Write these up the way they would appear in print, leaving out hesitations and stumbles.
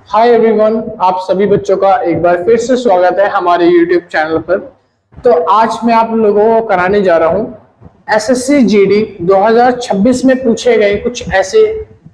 Hi everyone, आप सभी बच्चों का एक बार फिर से स्वागत है हमारे यूट्यूब चैनल पर। तो आज मैं आप लोगों को कराने जा रहा हूँ एसएससी जीडी 2026 में पूछे गए कुछ ऐसे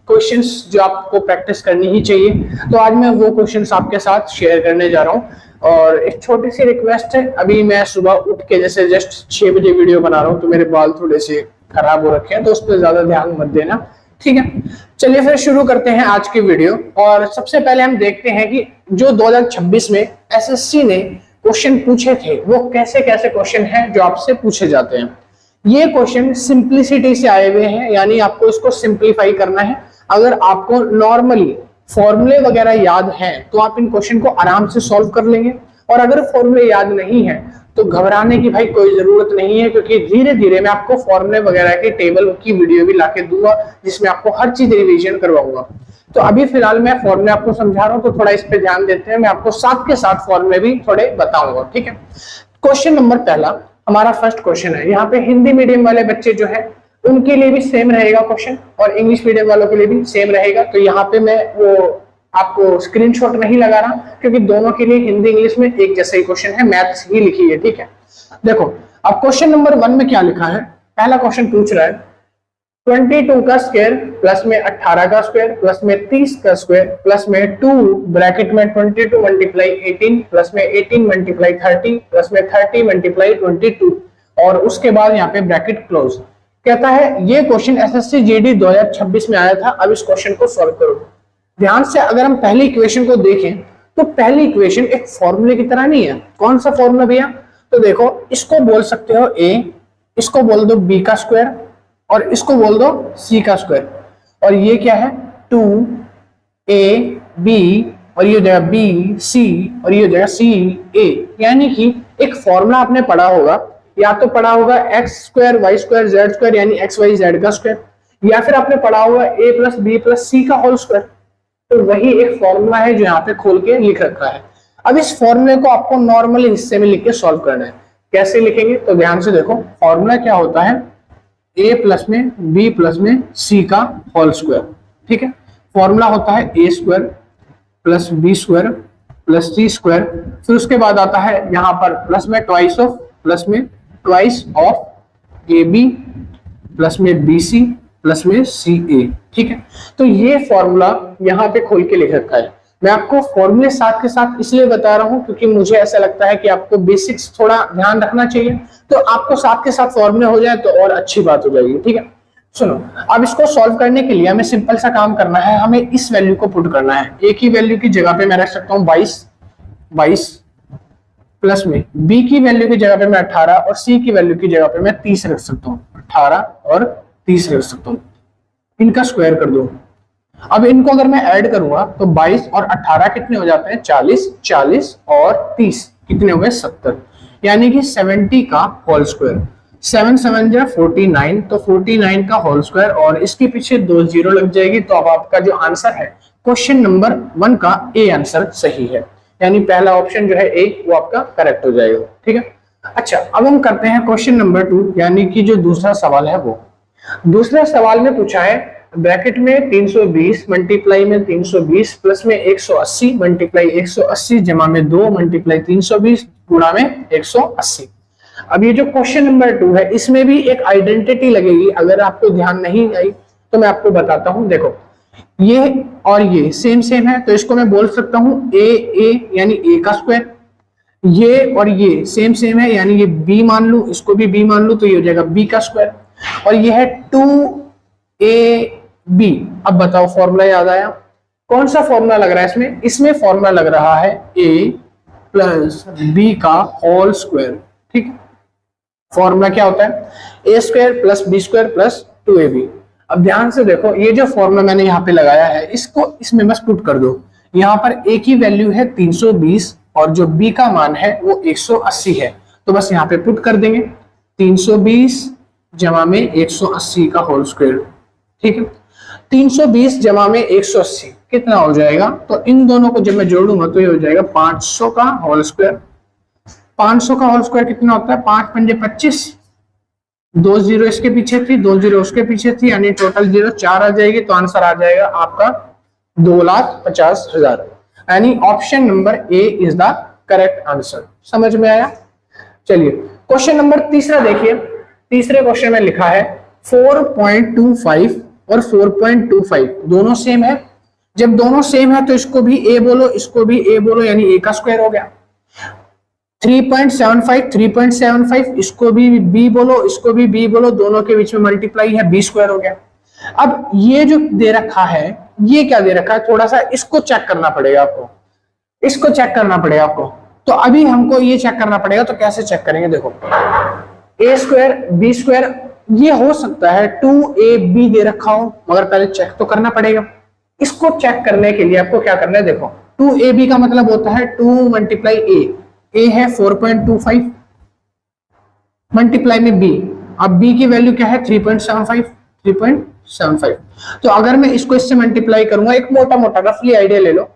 क्वेश्चंस जो आपको प्रैक्टिस करनी ही चाहिए। तो आज मैं वो क्वेश्चंस आपके साथ शेयर करने जा रहा हूँ। और एक छोटी सी रिक्वेस्ट है, अभी मैं सुबह उठ के जैसे जस्ट 6 बजे वीडियो बना रहा हूँ तो मेरे बाल थोड़े से खराब हो रखे हैं, तो उस पर ज्यादा ध्यान मत देना, ठीक है। चलिए फिर शुरू करते हैं आज की वीडियो। और सबसे पहले हम देखते हैं कि जो 2026 में एसएससी ने क्वेश्चन पूछे थे वो कैसे कैसे क्वेश्चन हैं जो आपसे पूछे जाते हैं। ये क्वेश्चन सिंप्लिसिटी से आए हुए हैं, यानी आपको इसको सिंप्लीफाई करना है। अगर आपको नॉर्मली फॉर्मूले वगैरह याद हैं तो आप इन क्वेश्चन को आराम से सॉल्व कर लेंगे, और अगर फॉर्मूले याद नहीं है तो घबराने की भाई कोई जरूरत नहीं है, क्योंकि धीरे धीरे मैं आपको फॉर्मूले वगैरह के टेबल की वीडियो भी लाके दूंगा जिसमें आपको हर चीज रिवीजन करवाऊंगा। तो अभी फिलहाल मैं फॉर्मूले आपको समझा रहा हूँ, तो थोड़ा इस पे ध्यान देते हैं। मैं आपको साथ के साथ फॉर्मूले भी थोड़े बताऊंगा, ठीक है। क्वेश्चन नंबर पहला, हमारा फर्स्ट क्वेश्चन है। यहाँ पे हिंदी मीडियम वाले बच्चे जो है उनके लिए भी सेम रहेगा क्वेश्चन, और इंग्लिश मीडियम वालों के लिए भी सेम रहेगा। तो यहाँ पे मैं वो आपको स्क्रीनशॉट नहीं लगा रहा, क्योंकि दोनों के लिए हिंदी इंग्लिश में एक जैसा ही क्वेश्चन है, मैथ्स ही लिखी है, ठीक है। देखो अब क्वेश्चन नंबर 1 में क्या लिखा है। पहला क्वेश्चन पूछ रहा है 22 का स्क्वायर प्लस में 18 का स्क्वायर प्लस में 30 का स्क्वायर प्लस में 2 ब्रैकेट में 22 मल्टीप्लाई 18 प्लस में 18 मल्टीप्लाई 30 प्लस में 30 मल्टीप्लाई 22, और उसके बाद यहाँ पे ब्रैकेट क्लोज। कहता है ये क्वेश्चन एसएससी जीडी 2026 में आया था। अब इस क्वेश्चन को सॉल्व करो। ध्यान से अगर हम पहली इक्वेशन को देखें तो पहली इक्वेशन एक फॉर्मूले की तरह नहीं है। कौन सा फॉर्मूला भैया? तो देखो, इसको बोल सकते हो a, इसको बोल दो b का स्क्वायर, और इसको बोल दो c का स्क्वायर। और ये क्या है? 2ab, और ये हो जाएगा b c, और ये हो जाएगा c a। यानी कि एक फॉर्मूला आपने पढ़ा होगा, या तो पढ़ा होगा x square y square z square यानी एक्स वाई जेड का स्क्वायर, या फिर आपने पढ़ा होगा a plus b plus c का होल स्क्वायर। तो वही एक फॉर्मूला है जो यहाँ पे खोल के लिख रखा है। अब इस फॉर्मूले को आपको नॉर्मली हिस्से में लिख के सॉल्व करना है। कैसे लिखेंगे? तो ध्यान से देखो, फॉर्मूला क्या होता है? a प्लस में b प्लस में c का होल स्क्वायर, ठीक है। फॉर्मूला होता है a square plus b square plus c square. फिर उसके बाद आता है यहाँ पर प्लस में ट्वाइस ऑफ ab प्लस में bc प्लस में ca, ठीक है। तो ये फॉर्मूला यहाँ पे खोल के लिख रखा है। मैं आपको फॉर्मूले साथ के साथ इसलिए बता रहा हूँ क्योंकि मुझे ऐसा लगता है कि आपको बेसिक्स थोड़ा ध्यान रखना चाहिए। तो आपको साथ के साथ फॉर्मूले हो जाए तो और अच्छी बात हो जाएगी, ठीक है। सुनो, अब इसको सॉल्व करने के लिए हमें सिंपल सा काम करना है। हमें इस वैल्यू को पुट करना है। ए की वैल्यू की जगह पे मैं रख सकता हूँ 22 प्लस में बी की वैल्यू की जगह पे मैं 18 और सी की वैल्यू की जगह पे मैं 30 रख सकता हूँ। 18 और 30 रख सकता हूँ। इनका स्क्वायर कर दो। अब इनको अगर मैं ऐड करूंगा तो 22 और 18 कितने हो जाते हैं? 40 और 30 कितने हो गए? 70, यानी कि 70 का होल स्क्वायर। 7 7 जा 49, तो 49 का होल स्क्वायर, और इसके पीछे 2 जीरो लग जाएगी। तो अब आपका जो आंसर है क्वेश्चन नंबर 1 का ए आंसर सही है, यानी पहला ऑप्शन जो है ए वो आपका करेक्ट हो जाएगा, ठीक है। अच्छा, अब हम करते हैं क्वेश्चन नंबर 2, यानी कि जो दूसरा सवाल है वो। दूसरे सवाल में पूछा है ब्रैकेट में 320 मल्टीप्लाई में 320 प्लस में 180 मल्टीप्लाई 180 जमा में 2 मल्टीप्लाई 320 गुणा में 180। अब ये जो क्वेश्चन नंबर 2 है इसमें भी एक आइडेंटिटी लगेगी। अगर आपको ध्यान नहीं आई तो मैं आपको बताता हूं। देखो, ये और ये सेम सेम है, तो इसको मैं बोल सकता हूं a यानी a का स्क्वायर। ये और ये सेम सेम है, यानी ये b मान लू, इसको भी b मान लू, तो ये हो जाएगा b का स्क्वायर। और ये है 2ab। अब बताओ, फॉर्मूला याद आया? कौन सा फॉर्मूला लग रहा है इसमें? इसमें फॉर्मूला लग रहा है a प्लस b का होल स्क्वायर, ठीक है। फॉर्मूला क्या होता है? a square plus b square plus 2ab। अब ध्यान से देखो, ये जो फॉर्मूला मैंने यहाँ पे लगाया है इसको इसमें बस पुट कर दो। यहाँ पर a की वैल्यू है 320 और जो b का मान है वो 180 है, तो बस यहाँ पे पुट कर देंगे 320 जमा में 180 का होल स्क्वायर, ठीक है। 320 जमा में 180 कितना हो जाएगा? तो इन दोनों को जब मैं जोड़ूंगा तो ये हो जाएगा 500 का होल स्क्वायर। 500 का होल स्क्वायर कितना होता है? 5 पंजे 25, 2 जीरो इसके पीछे थी, 2 जीरो उसके पीछे थी, यानी टोटल जीरो 4 आ जाएगी। तो आंसर आ जाएगा आपका 2,50,000। यानी option number A is the correct answer. समझ में आया? चलिए क्वेश्चन नंबर तीसरा देखिए। तीसरे क्वेश्चन में लिखा है 4.25 और 4.25 दोनों सेम है। जब दोनों सेम है तो इसको भी ए बोलो, इसको भी ए बोलो, यानी ए का स्क्वायर हो गया। 3.75 3.75 इसको भी बी बोलो, इसको भी बी बोलो, दोनों के बीच में मल्टीप्लाई है, बी स्क्वायर हो गया। अब ये जो दे रखा है, ये क्या दे रखा है, थोड़ा सा इसको चेक करना पड़ेगा आपको, इसको चेक करना पड़ेगा आपको। तो अभी हमको ये चेक करना पड़ेगा, तो कैसे चेक करेंगे? देखो ए स्क्वायर बी स्क्वायर, ये हो सकता है 2ab दे रखा हो, मगर पहले चेक तो करना पड़ेगा। इसको चेक करने के लिए आपको क्या करना है, देखो 2ab का मतलब होता है 2 मल्टीप्लाई ए है 4.25 मल्टीप्लाई में बी, अब बी की वैल्यू क्या है 3.75। तो अगर मैं इसको इससे मल्टीप्लाई करूंगा, एक मोटा मोटा रफली आइडिया ले लो,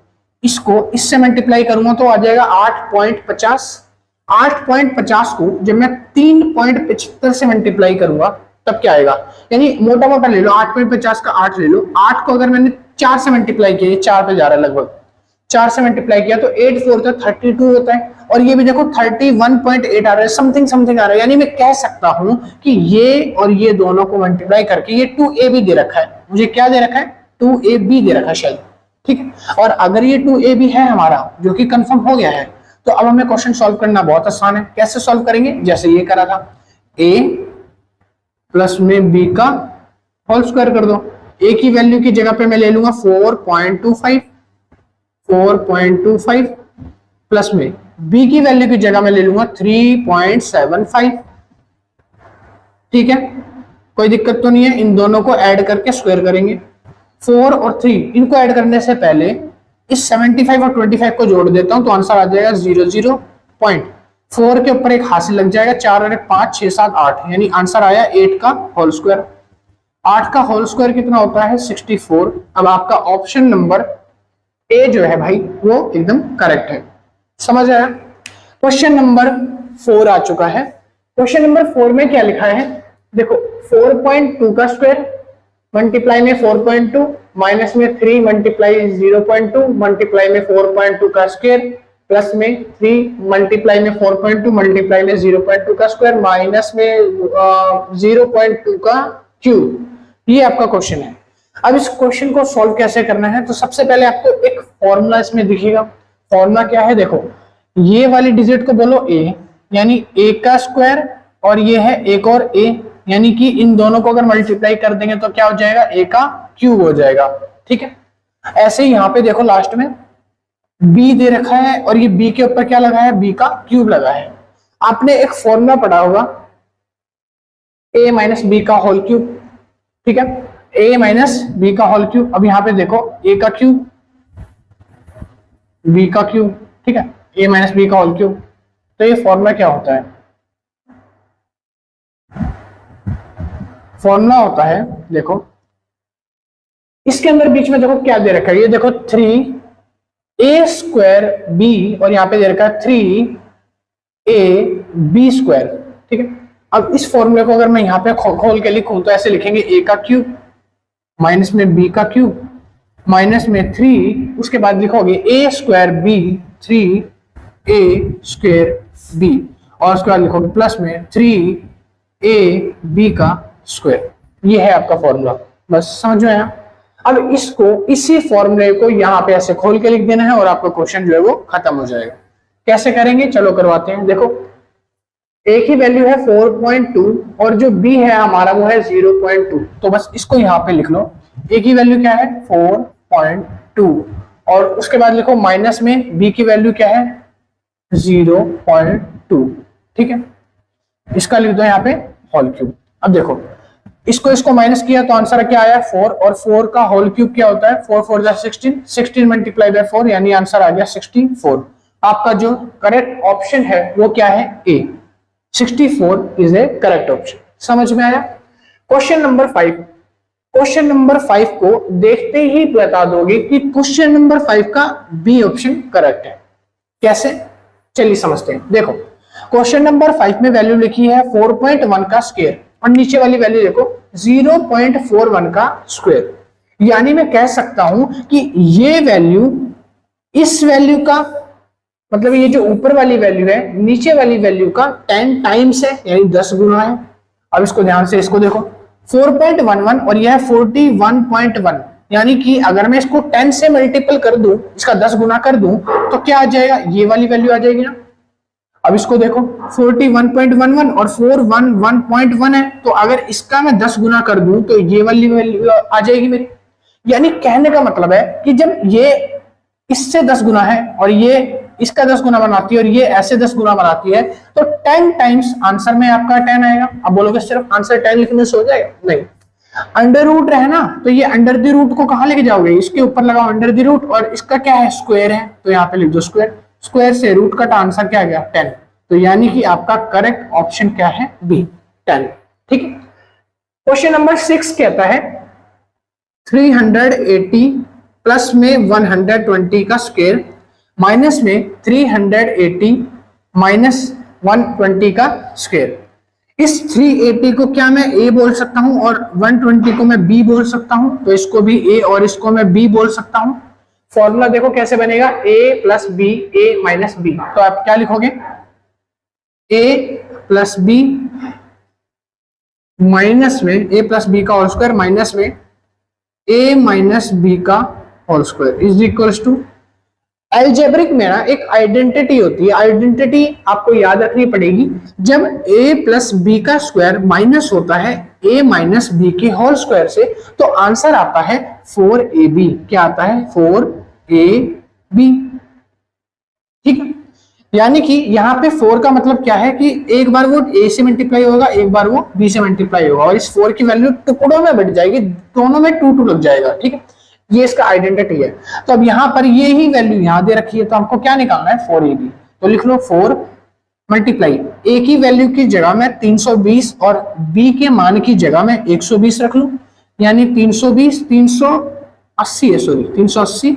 इसको इससे मल्टीप्लाई करूंगा तो आ जाएगा 8.50। 8.50 को जब मैं 3.75 से मल्टीप्लाई करूंगा तब क्या आएगा, यानी मोटा मोटा ले लो, 8.50 का 8 ले लो, 8 को अगर मैंने 4 से मल्टीप्लाई किया, 4 पे जा रहा है लगभग, 4 से मल्टीप्लाई किया तो 8 4 32 होता है, और ये भी देखो 31.8 आ रहा है, समथिंग समथिंग आ रहा है। यानी मैं कह सकता हूं कि ये और ये दोनों को मल्टीप्लाई करके ये 2ab दे रखा है, मुझे क्या दे रखा है, 2ab दे रखा है शायद, ठीक है। और अगर ये 2ab है हमारा, जो कि कंफर्म हो गया है, तो अब हमें क्वेश्चन सॉल्व करना बहुत आसान है। कैसे सॉल्व करेंगे? जैसे ये करा था, a प्लस में b का होल स्क्वायर कर दो। a की वैल्यू की जगह पे मैं ले लूंगा 4.25 प्लस में b की वैल्यू की जगह में ले लूंगा 3.75, ठीक है, कोई दिक्कत तो नहीं है। इन दोनों को ऐड करके स्क्वायर करेंगे। 4 और 3 इनको ऐड करने से पहले इस 75 और 25 को जोड़ देता हूं, तो आंसर आ जाएगा 0 पॉइंट। 4 के ऊपर एक हासिल लग जाएगा, 4 और 1 5 6 7 8, यानी आंसर आया 8 का होल स्क्वायर। 8 का होल स्क्वायर कितना होता है 64। अब आपका ऑप्शन नंबर ए जो है भाई वो एकदम करेक्ट है। समझ आया? क्वेश्चन नंबर 4 आ चुका है। क्वेश्चन नंबर 4 में क्या लिखा है, देखो 4.2 का स्क्वायर मल्टीप्लाई में 4.2 माइनस में 3 मल्टीप्लाई 0.2 मल्टीप्लाई में 4.2 का स्क्वायर प्लस में 3 मल्टीप्लाई में 4.2 मल्टीप्लाई में 0.2 का स्क्वायर माइनस में 0.2 का क्यूब। ये आपका क्वेश्चन है। अब इस क्वेश्चन को सॉल्व कैसे करना है, तो सबसे पहले आपको एक फॉर्मूला इसमें दिखेगा। फॉर्मूला क्या है, देखो ये वाली डिजिट को बोलो a, यानी a का स्क्वायर, और ये है एक और a, यानी कि इन दोनों को अगर मल्टीप्लाई कर देंगे तो क्या हो जाएगा, a का क्यूब हो जाएगा, ठीक है। ऐसे ही यहाँ पे देखो लास्ट में b दे रखा है, और ये b के ऊपर क्या लगा है, b का क्यूब लगा है। आपने एक फॉर्मूला पढ़ा होगा a माइनस बी का होल क्यूब, ठीक है, a माइनस बी का होल क्यूब। अब यहाँ पे देखो a का क्यूब b का क्यूब, ठीक है, a माइनस बी का होल क्यूब। तो ये फॉर्मूला क्या होता है, फॉर्मूला होता है, देखो इसके अंदर बीच में देखो क्या दे रखा है, ये देखो 3a स्क्वायर b, और यहाँ पे दे रखा है 3ab स्क्वायर, ठीक है। अब इस फॉर्मूले को अगर मैं यहाँ पे खोल के लिखूं तो ऐसे लिखेंगे a का क्यूब माइनस में b का क्यूब माइनस में 3, उसके बाद लिखोगे a square b 3a square b, और उसके बाद लिखोगे प्लस में 3ab का स्क्वायर। ये है आपका फॉर्मूला, बस समझ में आया। अब इसको इसी फॉर्मूले को यहाँ पे ऐसे खोल के लिख देना है और आपका क्वेश्चन जो है वो खत्म हो जाएगा। कैसे करेंगे, चलो करवाते हैं। देखो a की वैल्यू है 4.2 और जो b है हमारा वो है 0.2, तो बस इसको यहाँ पे लिख लो। a की वैल्यू क्या है 4.2, और उसके बाद लिखो माइनस में b की वैल्यू क्या है 0.2, ठीक है। इसका लिख दो यहाँ पे होल क्यूब। अब देखो इसको माइनस किया तो आंसर क्या आया 4, और 4 का होल क्यूब क्या होता है 4 4 16, 16 मल्टीप्लाई बाय 4, यानी आंसर आ गया 64। आपका जो करेक्ट ऑप्शन है वो क्या है ए, 64 इज ए करेक्ट ऑप्शन। समझ में आया? क्वेश्चन नंबर 5, क्वेश्चन नंबर 5 को देखते ही बता दोगे कि क्वेश्चन नंबर 5 का बी ऑप्शन करेक्ट है। कैसे, चलिए समझते हैं। देखो क्वेश्चन नंबर 5 में वैल्यू लिखी है 4.1 का स्क्वायर, और नीचे वाली वैल्यू देखो 0.41 का स्क्वायर, यानी मैं कह सकता हूं कि ये वैल्यू इस वैल्यू का मतलब ये जो ऊपर वाली वैल्यू है नीचे वाली वैल्यू का 10 टाइम्स है, यानी 10 गुना है। अब इसको ध्यान से इसको देखो, 4.11 और यह 41.1, यानी कि अगर मैं इसको 10 से मल्टीपल कर दूं, इसका 10 गुना कर दूं, तो क्या आ जाएगा, ये वाली वैल्यू आ जाएगी ना। अब इसको देखो 41.11 और 411.1 है, तो अगर इसका मैं 10 गुना कर दूं तो ये वाली वैल्यू आ जाएगी मेरी। यानी कहने का मतलब है कि जब ये इससे 10 गुना है और ये इसका 10 गुना बनाती है और ये ऐसे 10 गुना बनाती है, तो 10 टाइम्स आंसर में आपका 10 आएगा। अब बोलोगे सिर्फ आंसर 10 लिखने से हो जाएगा? नहीं, अंडर रूट है ना, तो ये अंडर द रूट को कहां लेके जाओगे, इसके ऊपर लगाओ अंडर द रूट, और इसका क्या है, स्क्वायर है, तो यहाँ पे लिख दो स्क्वायर। स्क्वायर से रूट कट, आंसर क्या आ गया, 10। तो यानी कि आपका करेक्ट ऑप्शन क्या है, बी, 10। ठीक है। क्वेश्चन नंबर 6 कहता है 380 प्लस में 120 का स्क्वायर माइनस में 380 माइनस 120 का स्क्वायर। इस 380 को क्या मैं a बोल सकता हूं और 120 को मैं b बोल सकता हूं, तो इसको भी a और इसको मैं b बोल सकता हूं। फॉर्मूला देखो कैसे बनेगा, a plus b, a minus b. तो आप क्या लिखोगे, a प्लस बी माइनस में a प्लस बी का होल स्क्वायर माइनस में a माइनस बी का whole square is equals to, algebraic में ना एक आइडेंटिटी होती है, आइडेंटिटी आपको याद रखनी पड़ेगी। जब a प्लस बी का स्क्वायर माइनस होता है a माइनस बी के होल स्क्वायर से, तो आंसर आता है 4ab। क्या आता है, 4ab। ठीक है, यानी कि यहाँ पे 4 का मतलब क्या है कि एक बार वो a से मल्टीप्लाई होगा, एक बार वो b से मल्टीप्लाई होगा, और इस 4 की वैल्यू टुकड़ों में बढ़ जाएगी, दोनों में 2 2 लग जाएगा। ठीक है, ये इसका आइडेंटिटी है। तो अब यहाँ पर ये ही वैल्यू यहाँ दे रखी है, तो हमको क्या निकालना है, 4ab। तो लिख लो 4 मल्टीप्लाई a की वैल्यू की जगह में 320 और b के मान की जगह में 120 रख लूं, यानी 320 380 है, सॉरी 380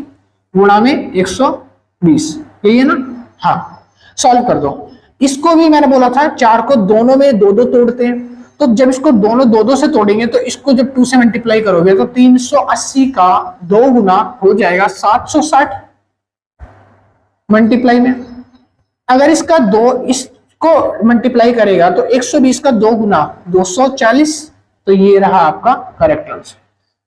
गुणा में 120, यही है ना। हाँ, सॉल्व कर दो। इसको भी मैंने बोला था 4 को दोनों में 2 2 तोड़ते हैं, तो जब इसको दोनों 2 2 से तोड़ेंगे तो इसको जब 2 से मल्टीप्लाई करोगे तो 380 का 2 गुना हो जाएगा 760 मल्टीप्लाई में। अगर इसका 2 इसको मल्टीप्लाई करेगा तो 120 का 2 गुना 240। तो ये रहा आपका correct answer.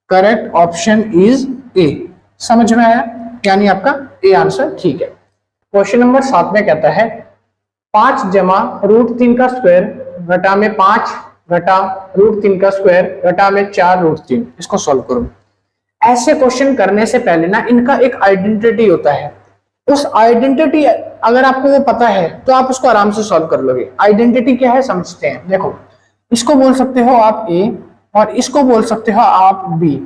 Correct option is a. समझ में आया, यानी आपका ए आंसर ठीक है। क्वेश्चन नंबर 7 में कहता है 5 जमा √3 का स्क्वायर घटा में 5 घटा √3 का स्क्वायर घटा में 4 √3। इसको सॉल्व करो। ऐसे क्वेश्चन करने से पहले ना इनका एक आइडेंटिटी होता है, उस आइडेंटिटी अगर आपको वो पता है तो आप उसको आराम से सॉल्व कर लोगे। आइडेंटिटी क्या है समझते हैं। देखो, इसको बोल सकते हो आप a और इसको बोल सकते हो आप b।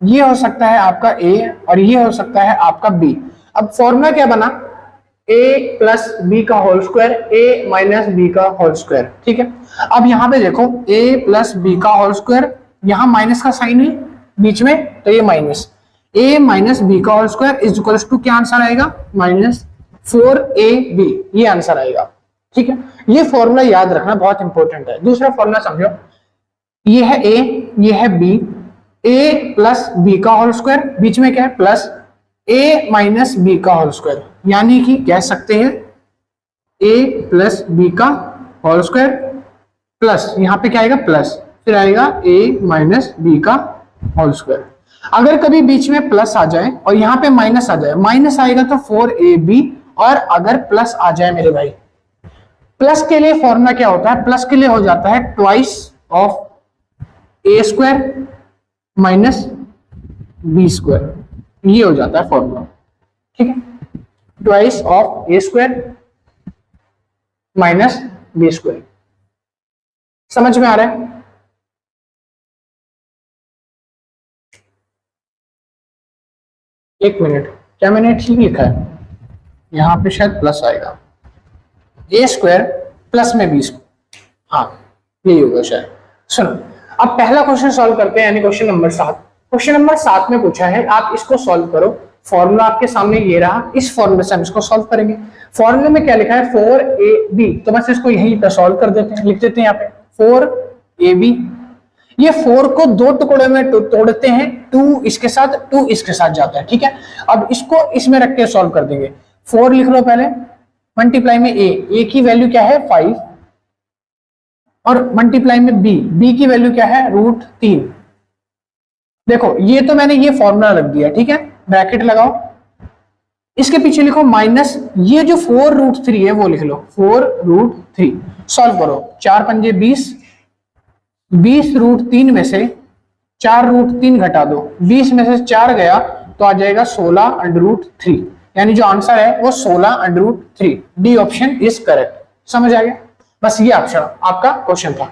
ये हो सकता है आपका a और ये हो सकता है आपका b। अब फॉर्मूला क्या बना, a प्लस बी का whole square, a minus b का होल स्क्वायर। ठीक है, अब यहाँ पे देखो a प्लस बी का होल स्क्वायर, यहाँ माइनस का साइन है बीच में, तो ये माइनस a माइनस बी का whole square is equal to क्या आंसर आएगा, माइनस 4ab। ये आंसर आएगा। ठीक है, ये फॉर्मूला याद रखना बहुत इंपॉर्टेंट है। दूसरा फॉर्मूला समझो, ये है a, ये है b, a प्लस बी का होल स्क्वायर, बीच में क्या है प्लस a माइनस बी का होल स्क्वायर, यानी कि कह सकते हैं a प्लस बी का होल स्क्वायर प्लस यहाँ पे क्या आएगा प्लस, फिर आएगा a माइनस बी का होल स्क्वायर। अगर कभी बीच में प्लस आ जाए और यहाँ पे माइनस आ जाए, माइनस आएगा तो 4ab, और अगर प्लस आ जाए मेरे भाई, प्लस के लिए फॉर्मूला क्या होता है, प्लस के लिए हो जाता है twice of a square minus b square. ये हो जाता है फॉर्मूला। ठीक है, twice of a square minus b square. समझ में आ रहा है। एक मिनट, क्या मैंने ठीक लिखा है, यहां पे शायद प्लस आएगा, a स्क्वायर प्लस में बी स्क्वायर। हाँ, यही होगा शायद। सुनो, अब पहला क्वेश्चन सॉल्व करते हैं, यानी क्वेश्चन नंबर 7। क्वेश्चन नंबर 7 में पूछा है आप इसको सॉल्व करो। फॉर्मूला आपके सामने ये रहा, इस फॉर्मूले से हम इसको सॉल्व करेंगे। फॉर्मूले में क्या लिखा है 4ab, तो बस इसको यहीं पे सॉल्व कर देते हैं, लिख देते हैं यहाँ पे 4ab। ये 4 को दो टुकड़े में तोड़ते हैं, 2 इसके साथ 2 इसके साथ जाता है, ठीक है। अब इसको इसमें रख के सॉल्व कर देंगे। 4 लिख लो पहले, मल्टीप्लाई में ए की वैल्यू क्या है 5, और मल्टीप्लाई में बी की वैल्यू क्या है √3। देखो ये तो मैंने ये फॉर्मूला रख दिया, ठीक है, ब्रैकेट लगाओ, इसके पीछे लिखो माइनस ये जो 4√3 है वो लिख लो 4√3। सॉल्व करो, 4 पंजे 20, 20√3 में से 4√3 घटा दो, 20 में से 4 गया तो आ जाएगा 16√3, यानी जो आंसर है वो 16√3। D option is correct. समझ आ गया? बस ये ऑप्शन आपका क्वेश्चन था।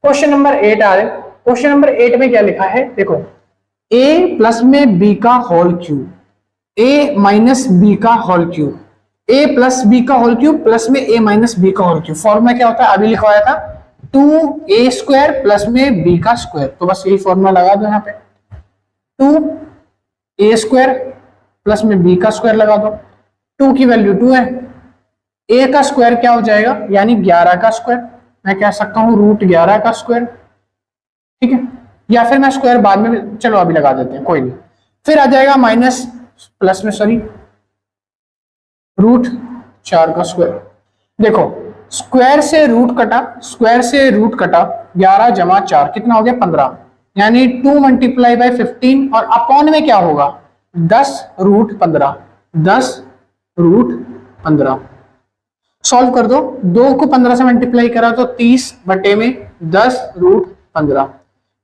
क्वेश्चन नंबर 8 आ रहे। क्वेश्चन नंबर 8 में क्या लिखा है देखो, a प्लस में b का whole cube, a minus b का whole cube, a plus b का होल क्यूब प्लस में a माइनस b का होल क्यूब। फॉर्मूला क्या होता है अभी लिखवाया था, 2a² प्लस में b का स्क्वायर। तो बस यही फॉर्मूला लगा दो, यहाँ पे 2a² प्लस में b का स्क्वायर लगा दो। 2 की वैल्यू 2 है, a का स्क्वायर क्या हो जाएगा यानी 11 का स्क्वायर, मैं कह सकता हूं √11 का स्क्वायर, ठीक है। या फिर मैं स्क्वायर बाद में, चलो अभी लगा देते हैं, कोई नहीं। फिर आ जाएगा माइनस प्लस में सॉरी √4 का स्क्वायर। देखो स्क्वायर से रूट कटा, स्क्वायर से रूट कटा, 11 जमा 4 कितना हो गया 15, यानी 2 मल्टीप्लाई बाय 15 और अपॉन में क्या होगा 10√15, 10√15। सॉल्व कर दो, 2 को 15 से मल्टीप्लाई करा तो 30 बटे में 10√15।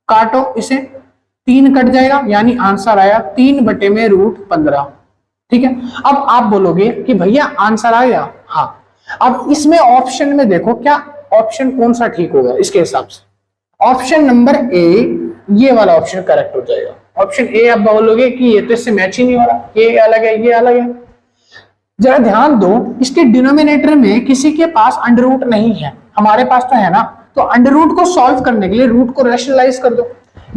काटो इसे, 3 कट जाएगा यानी आंसर आया 3 बटे में √15, ठीक है। अब आप बोलोगे कि भैया आंसर आ गया, हाँ। अब इसमें ऑप्शन में देखो क्या ऑप्शन कौन सा ठीक होगा, इसके हिसाब से ऑप्शन नंबर ए, ये वाला ऑप्शन करेक्ट हो जाएगा। ऑप्शन ए आप बोलोगे कि ये तो इससे मैच ही नहीं हो रहा, ये अलग है ये अलग है। जरा ध्यान दो, इसके डिनोमिनेटर में किसी के पास अंडर रूट नहीं है, हमारे पास तो है ना। तो अंडर रूट को सॉल्व करने के लिए रूट को रैशनलाइज कर दो।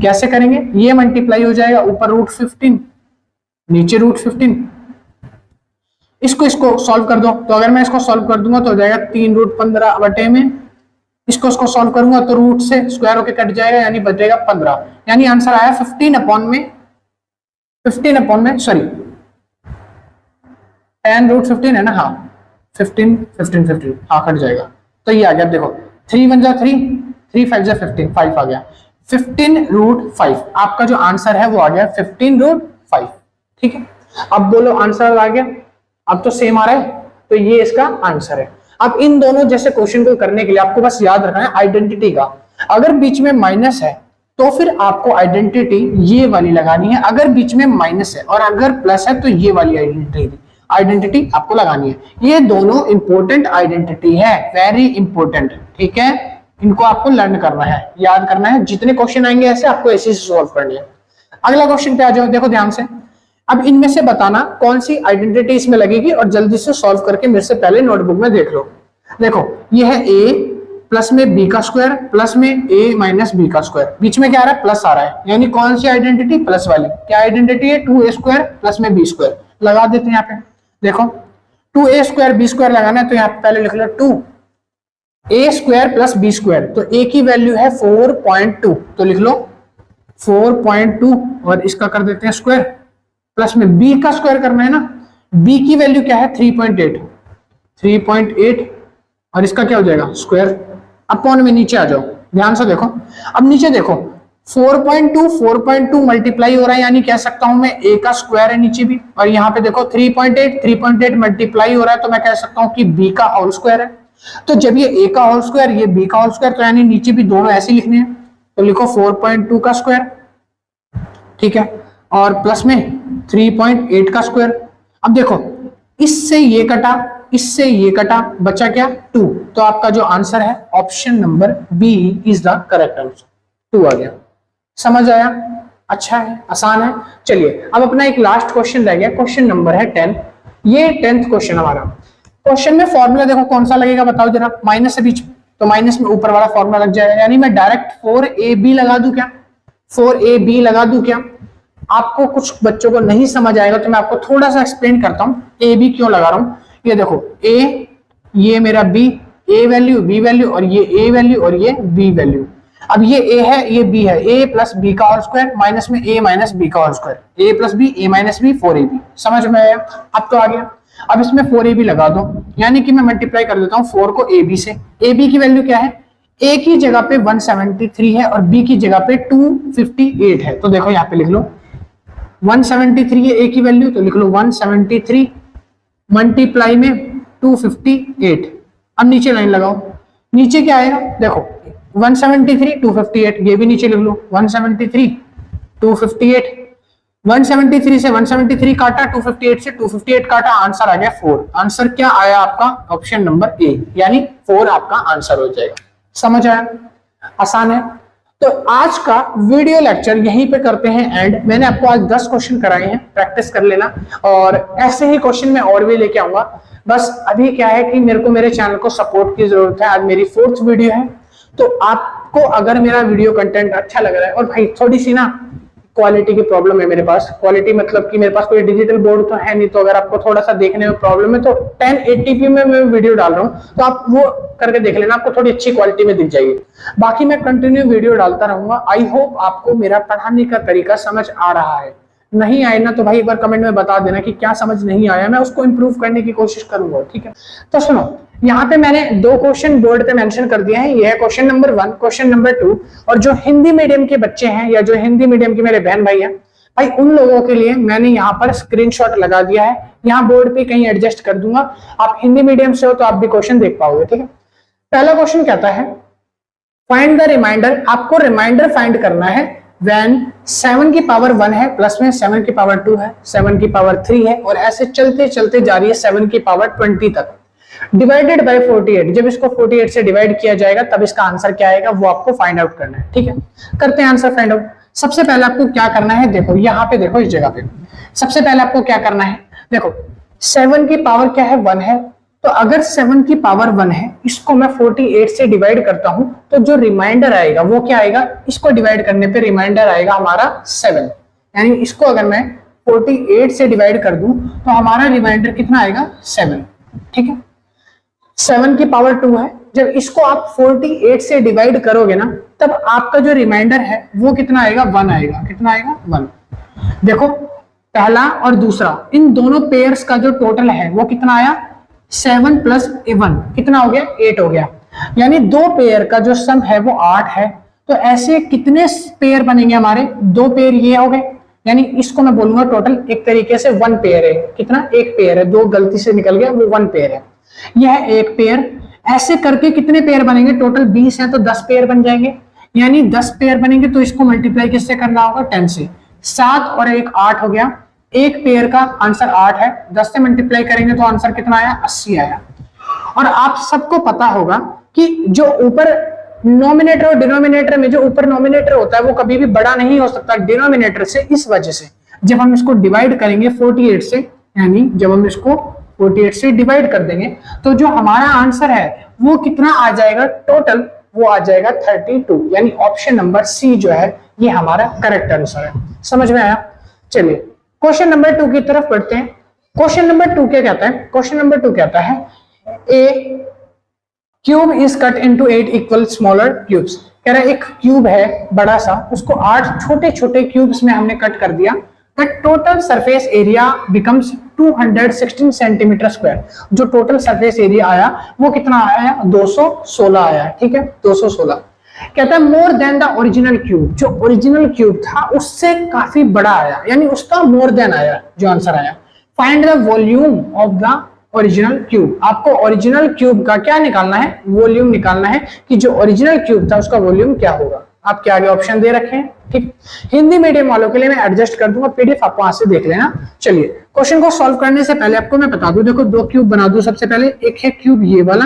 कैसे करेंगे, ये मल्टीप्लाई हो जाएगा, ऊपर √15 नीचे √15, इसको सॉल्व कर दो। तो अगर मैं इसको सॉल्व कर दूंगा तो हो जाएगा 3√15 बटे में, इसको सॉल्व करूंगा तो रूट से स्क्वायर होके कट जाएगा यानी बचेगा 15, यानी आंसर आया 15 अपॉन में सॉरी 10√15 है ना, हाँ 15 हाँ कट जाएगा। तो ये आ गया, देखो 3 1 जा 3, 3 5 जा 15, 5 आ गया, 15√5 आपका जो आंसर है वो आ गया 15√5, ठीक है। अब बोलो आंसर आ गया, अब तो सेम आ रहा है, तो ये इसका आंसर है। अब इन दोनों जैसे क्वेश्चन को करने के लिए आपको बस याद रखना है आइडेंटिटी का, अगर बीच में माइनस है तो फिर आपको आइडेंटिटी ये वाली लगानी है, अगर बीच में माइनस है और अगर प्लस है तो ये वाली आइडेंटिटी आपको लगानी है। ये दोनों इंपॉर्टेंट आइडेंटिटी है, वेरी इंपॉर्टेंट, ठीक है। इनको आपको लर्न करना है, याद करना है, जितने क्वेश्चन आएंगे ऐसे आपको ऐसे सॉल्व करने हैं। अगला क्वेश्चन पे आ जाओ, देखो ध्यान से। अब इनमें से बताना कौन सी आइडेंटिटी इसमें लगेगी और जल्दी से सॉल्व करके मेरे से पहले नोटबुक में देख लो। देखो ये है a प्लस में b का स्क्वायर प्लस में a माइनस b का स्क्वायर, बीच में क्या आ रहा है प्लस आ रहा है, यानी कौन सी आइडेंटिटी प्लस वाली। क्या आइडेंटिटी है 2a² प्लस में b² लगा देते हैं यहाँ पे। देखो 2a² b² लगाना है तो यहाँ पे पहले लिख लो 2a² प्लस b², तो a की वैल्यू है 4.2 तो लिख लो 4.2 और इसका कर देते हैं स्क्वायर, प्लस में b का स्क्वायर करना है ना, b की वैल्यू क्या है 3.8 और इसका क्या हो जाएगा स्क्वायर, अपॉन में नीचे आ जाओ, ध्यान से देखो। अब नीचे देखो 4.2 मल्टीप्लाई हो रहा है, यानी कह सकता हूं मैं a का स्क्वायर है नीचे भी, और यहाँ पे देखो 3.8 मल्टीप्लाई हो रहा है तो मैं कह सकता हूं कि b का होल स्क्वायर है। तो जब ये a का होल स्क्वायर ये b का होल स्क्वायर, तो यानी नीचे भी दोनों ऐसे लिखने हैं, तो लिखो 4.2 का स्क्वायर, ठीक है, और प्लस में 3.8 का स्क्वायर। अब देखो इससे ये कटा इससे ये कटा, बचा क्या 2, तो आपका जो आंसर है option number b is the correct answer, 2 आ गया। समझ आया? अच्छा है, आसान है। चलिए अब अपना एक लास्ट क्वेश्चन रह गया, क्वेश्चन नंबर है 10। ये 10th क्वेश्चन हमारा। क्वेश्चन में फॉर्मूला देखो कौन सा लगेगा बताओ जरा, माइनस है बीच में, तो माइनस में ऊपर वाला फॉर्मूला लग जाएगा, यानी मैं डायरेक्ट 4ab लगा दूं क्या, 4ab लगा दूं क्या। आपको कुछ बच्चों को नहीं समझ आएगा तो मैं आपको थोड़ा सा एक्सप्लेन करता हूं ए बी क्यों लगा रहा हूं। ये देखो a, ये मेरा b, a value b value और ये a वैल्यू और ये b वैल्यू। अब ये a है, ये b है, a प्लस बी का होल स्क्वायर माइनस में a माइनस बी का whole square, a plus b, a minus b, 4ab। समझ में आया? अब तो आ गया। अब इसमें 4ab लगा दो, यानी कि मैं मल्टीप्लाई कर देता हूँ 4 को ab से। ab की वैल्यू क्या है? a की जगह पे 173 है और b की जगह पे 258 है। तो देखो यहाँ पे लिख लो 173 है a की वैल्यू, तो लिख लो 173 मल्टीप्लाई में 258। अब नीचे लाइन लगाओ, नीचे क्या आएगा? देखो 173 258, ये भी नीचे लिख लो 173 258। 173 से 173 काटा, 258 से 258 काटा, आंसर आ गया 4। आंसर क्या आया आपका? ऑप्शन नंबर ए, यानी 4 आपका आंसर हो जाएगा। समझ आया? आसान है। तो आज का वीडियो लेक्चर यहीं पे करते हैं एंड। मैंने आपको आज 10 क्वेश्चन कराए हैं, प्रैक्टिस कर लेना, और ऐसे ही क्वेश्चन मैं और भी लेके आऊंगा। बस अभी क्या है कि मेरे को मेरे चैनल को सपोर्ट की जरूरत है। आज मेरी 4th वीडियो है, तो आपको अगर मेरा वीडियो कंटेंट अच्छा लग रहा है, और भाई थोड़ी सी ना क्वालिटी की प्रॉब्लम है मेरे पास। क्वालिटी मतलब कि मेरे पास कोई डिजिटल बोर्ड तो है नहीं, तो अगर आपको थोड़ा सा देखने में प्रॉब्लम है तो 1080p में मैं वीडियो डाल रहा हूँ, तो आप वो करके देख लेना, आपको थोड़ी अच्छी क्वालिटी में दिख जाएगी। बाकी मैं कंटिन्यू वीडियो डालता रहूंगा। आई होप आपको मेरा पढ़ाने का तरीका समझ आ रहा है। नहीं आए ना तो भाई एक बार कमेंट में बता देना कि क्या समझ नहीं आया, मैं उसको इंप्रूव करने की कोशिश करूंगा। ठीक है, तो सुनो, यहाँ पे मैंने 2 क्वेश्चन बोर्ड पे मेंशन कर दिया है। ये है क्वेश्चन नंबर 1, क्वेश्चन नंबर 2। और जो हिंदी मीडियम के बच्चे हैं या जो हिंदी मीडियम के मेरे बहन भाई हैं, भाई उन लोगों के लिए मैंने यहाँ पर स्क्रीनशॉट लगा दिया है। यहाँ बोर्ड पे कहीं एडजस्ट कर दूंगा। आप हिंदी मीडियम से हो तो आप भी क्वेश्चन देख पाओगे। ठीक है, पहला क्वेश्चन कहता है फाइंड द रिमाइंडर। आपको रिमाइंडर फाइंड करना है when 7 की पावर 1 है, प्लस में 7 की पावर 2 है, 7 की पावर 3 है, और ऐसे चलते चलते जा रही है 7 की पावर 20 तक, डिवाइडेड बाय 48। जब इसको 48 से डिवाइड किया जाएगा तब इसका आंसर क्या आएगा वो आपको फाइंड आउट करना है। ठीक है, करते हैं आंसर फाइंड आउट। सबसे पहले आपको क्या करना है, देखो यहाँ पे, देखो इस जगह पे सबसे पहले आपको क्या करना है, देखो 7 की पावर क्या है? 1 है। तो अगर 7 की पावर 1 है, इसको मैं 48 से डिवाइड करता हूं, तो जो रिमाइंडर आएगा वो क्या आएगा? इसको डिवाइड करने पे रिमाइंडर आएगा हमारा 7। यानी इसको अगर मैं 48 से डिवाइड कर दूं तो हमारा रिमाइंडर कितना आएगा? 7। ठीक है, 7 की पावर 2 है। जब इसको आप 48 से डिवाइड करोगे ना, तब आपका जो रिमाइंडर है वो कितना आएगा? 1 आएगा। कितना आएगा? 1। देखो पहला और दूसरा, इन दोनों पेयर्स का जो टोटल है वो कितना आया? 7 प्लस 1 कितना हो गया? 8 हो गया। यानी 2 पेयर का जो सम है वो 8 है। तो ऐसे कितने पेयर बनेंगे हमारे? 2 पेयर ये हो गए, यानी इसको मैं बोलूंगा टोटल एक तरीके से 1 पेयर है। कितना? 1 पेयर है। 2 गलती से निकल गया, वो 1 पेयर है। यह 1 पेयर। ऐसे करके कितने पेयर बनेंगे? टोटल 20 है तो 10 पेयर बन जाएंगे। यानी 10 पेयर बनेंगे तो इसको मल्टीप्लाई किससे करना होगा? 10 से। 7 और 1 8 हो गया। 1 पेयर का आंसर 8 है, 10 से मल्टीप्लाई करेंगे तो आंसर कितना आया? 80 आया। और आप सबको पता होगा कि जो ऊपर नोमिनेटर और डिनोमिनेटर में, जो ऊपर नोमिनेटर होता है वो कभी भी बड़ा नहीं हो सकता डिनोमिनेटर से। इस वजह से जब हम इसको डिवाइड करेंगे 48 से, यानी जब हम इसको 48 से डिवाइड कर देंगे तो जो हमारा आंसर है वो कितना आ जाएगा? टोटल वो आ जाएगा 32। यानी ऑप्शन नंबर सी जो है ये हमारा करेक्ट आंसर है। समझ में आया? चलिए क्वेश्चन नंबर 2 की तरफ बढ़ते हैं। क्वेश्चन नंबर 2 क्या कहता है? क्वेश्चन नंबर 2 कहता है a cube is cut into 8 equal smaller cubes. कह रहा है एक क्यूब है बड़ा सा, उसको 8 छोटे छोटे क्यूब्स में हमने कट कर दिया। The total surface area becomes 216 centimetre square. जो टोटल सरफेस एरिया आया वो कितना आया? 216 आया। ठीक है, 216। कहता है more than the original cube. जो ओरिजिनल क्यूब था उससे काफी बड़ा आया, यानी उसका मोर देन आया जो आंसर आया। Find the volume of the original cube. आपको ओरिजिनल क्यूब का क्या निकालना है? वॉल्यूम निकालना है कि जो ओरिजिनल क्यूब था उसका वॉल्यूम क्या होगा। आपके आगे ऑप्शन दे रखे हैं। ठीक, हिंदी मीडियम वालों के लिए मैं एडजस्ट कर दूंगा, पीडीएफ आप वहां से देख लेना। चलिए क्वेश्चन को सॉल्व करने से पहले आपको मैं बता दूं, देखो 2 क्यूब बना दूं। सबसे पहले एक है क्यूब ये वाला,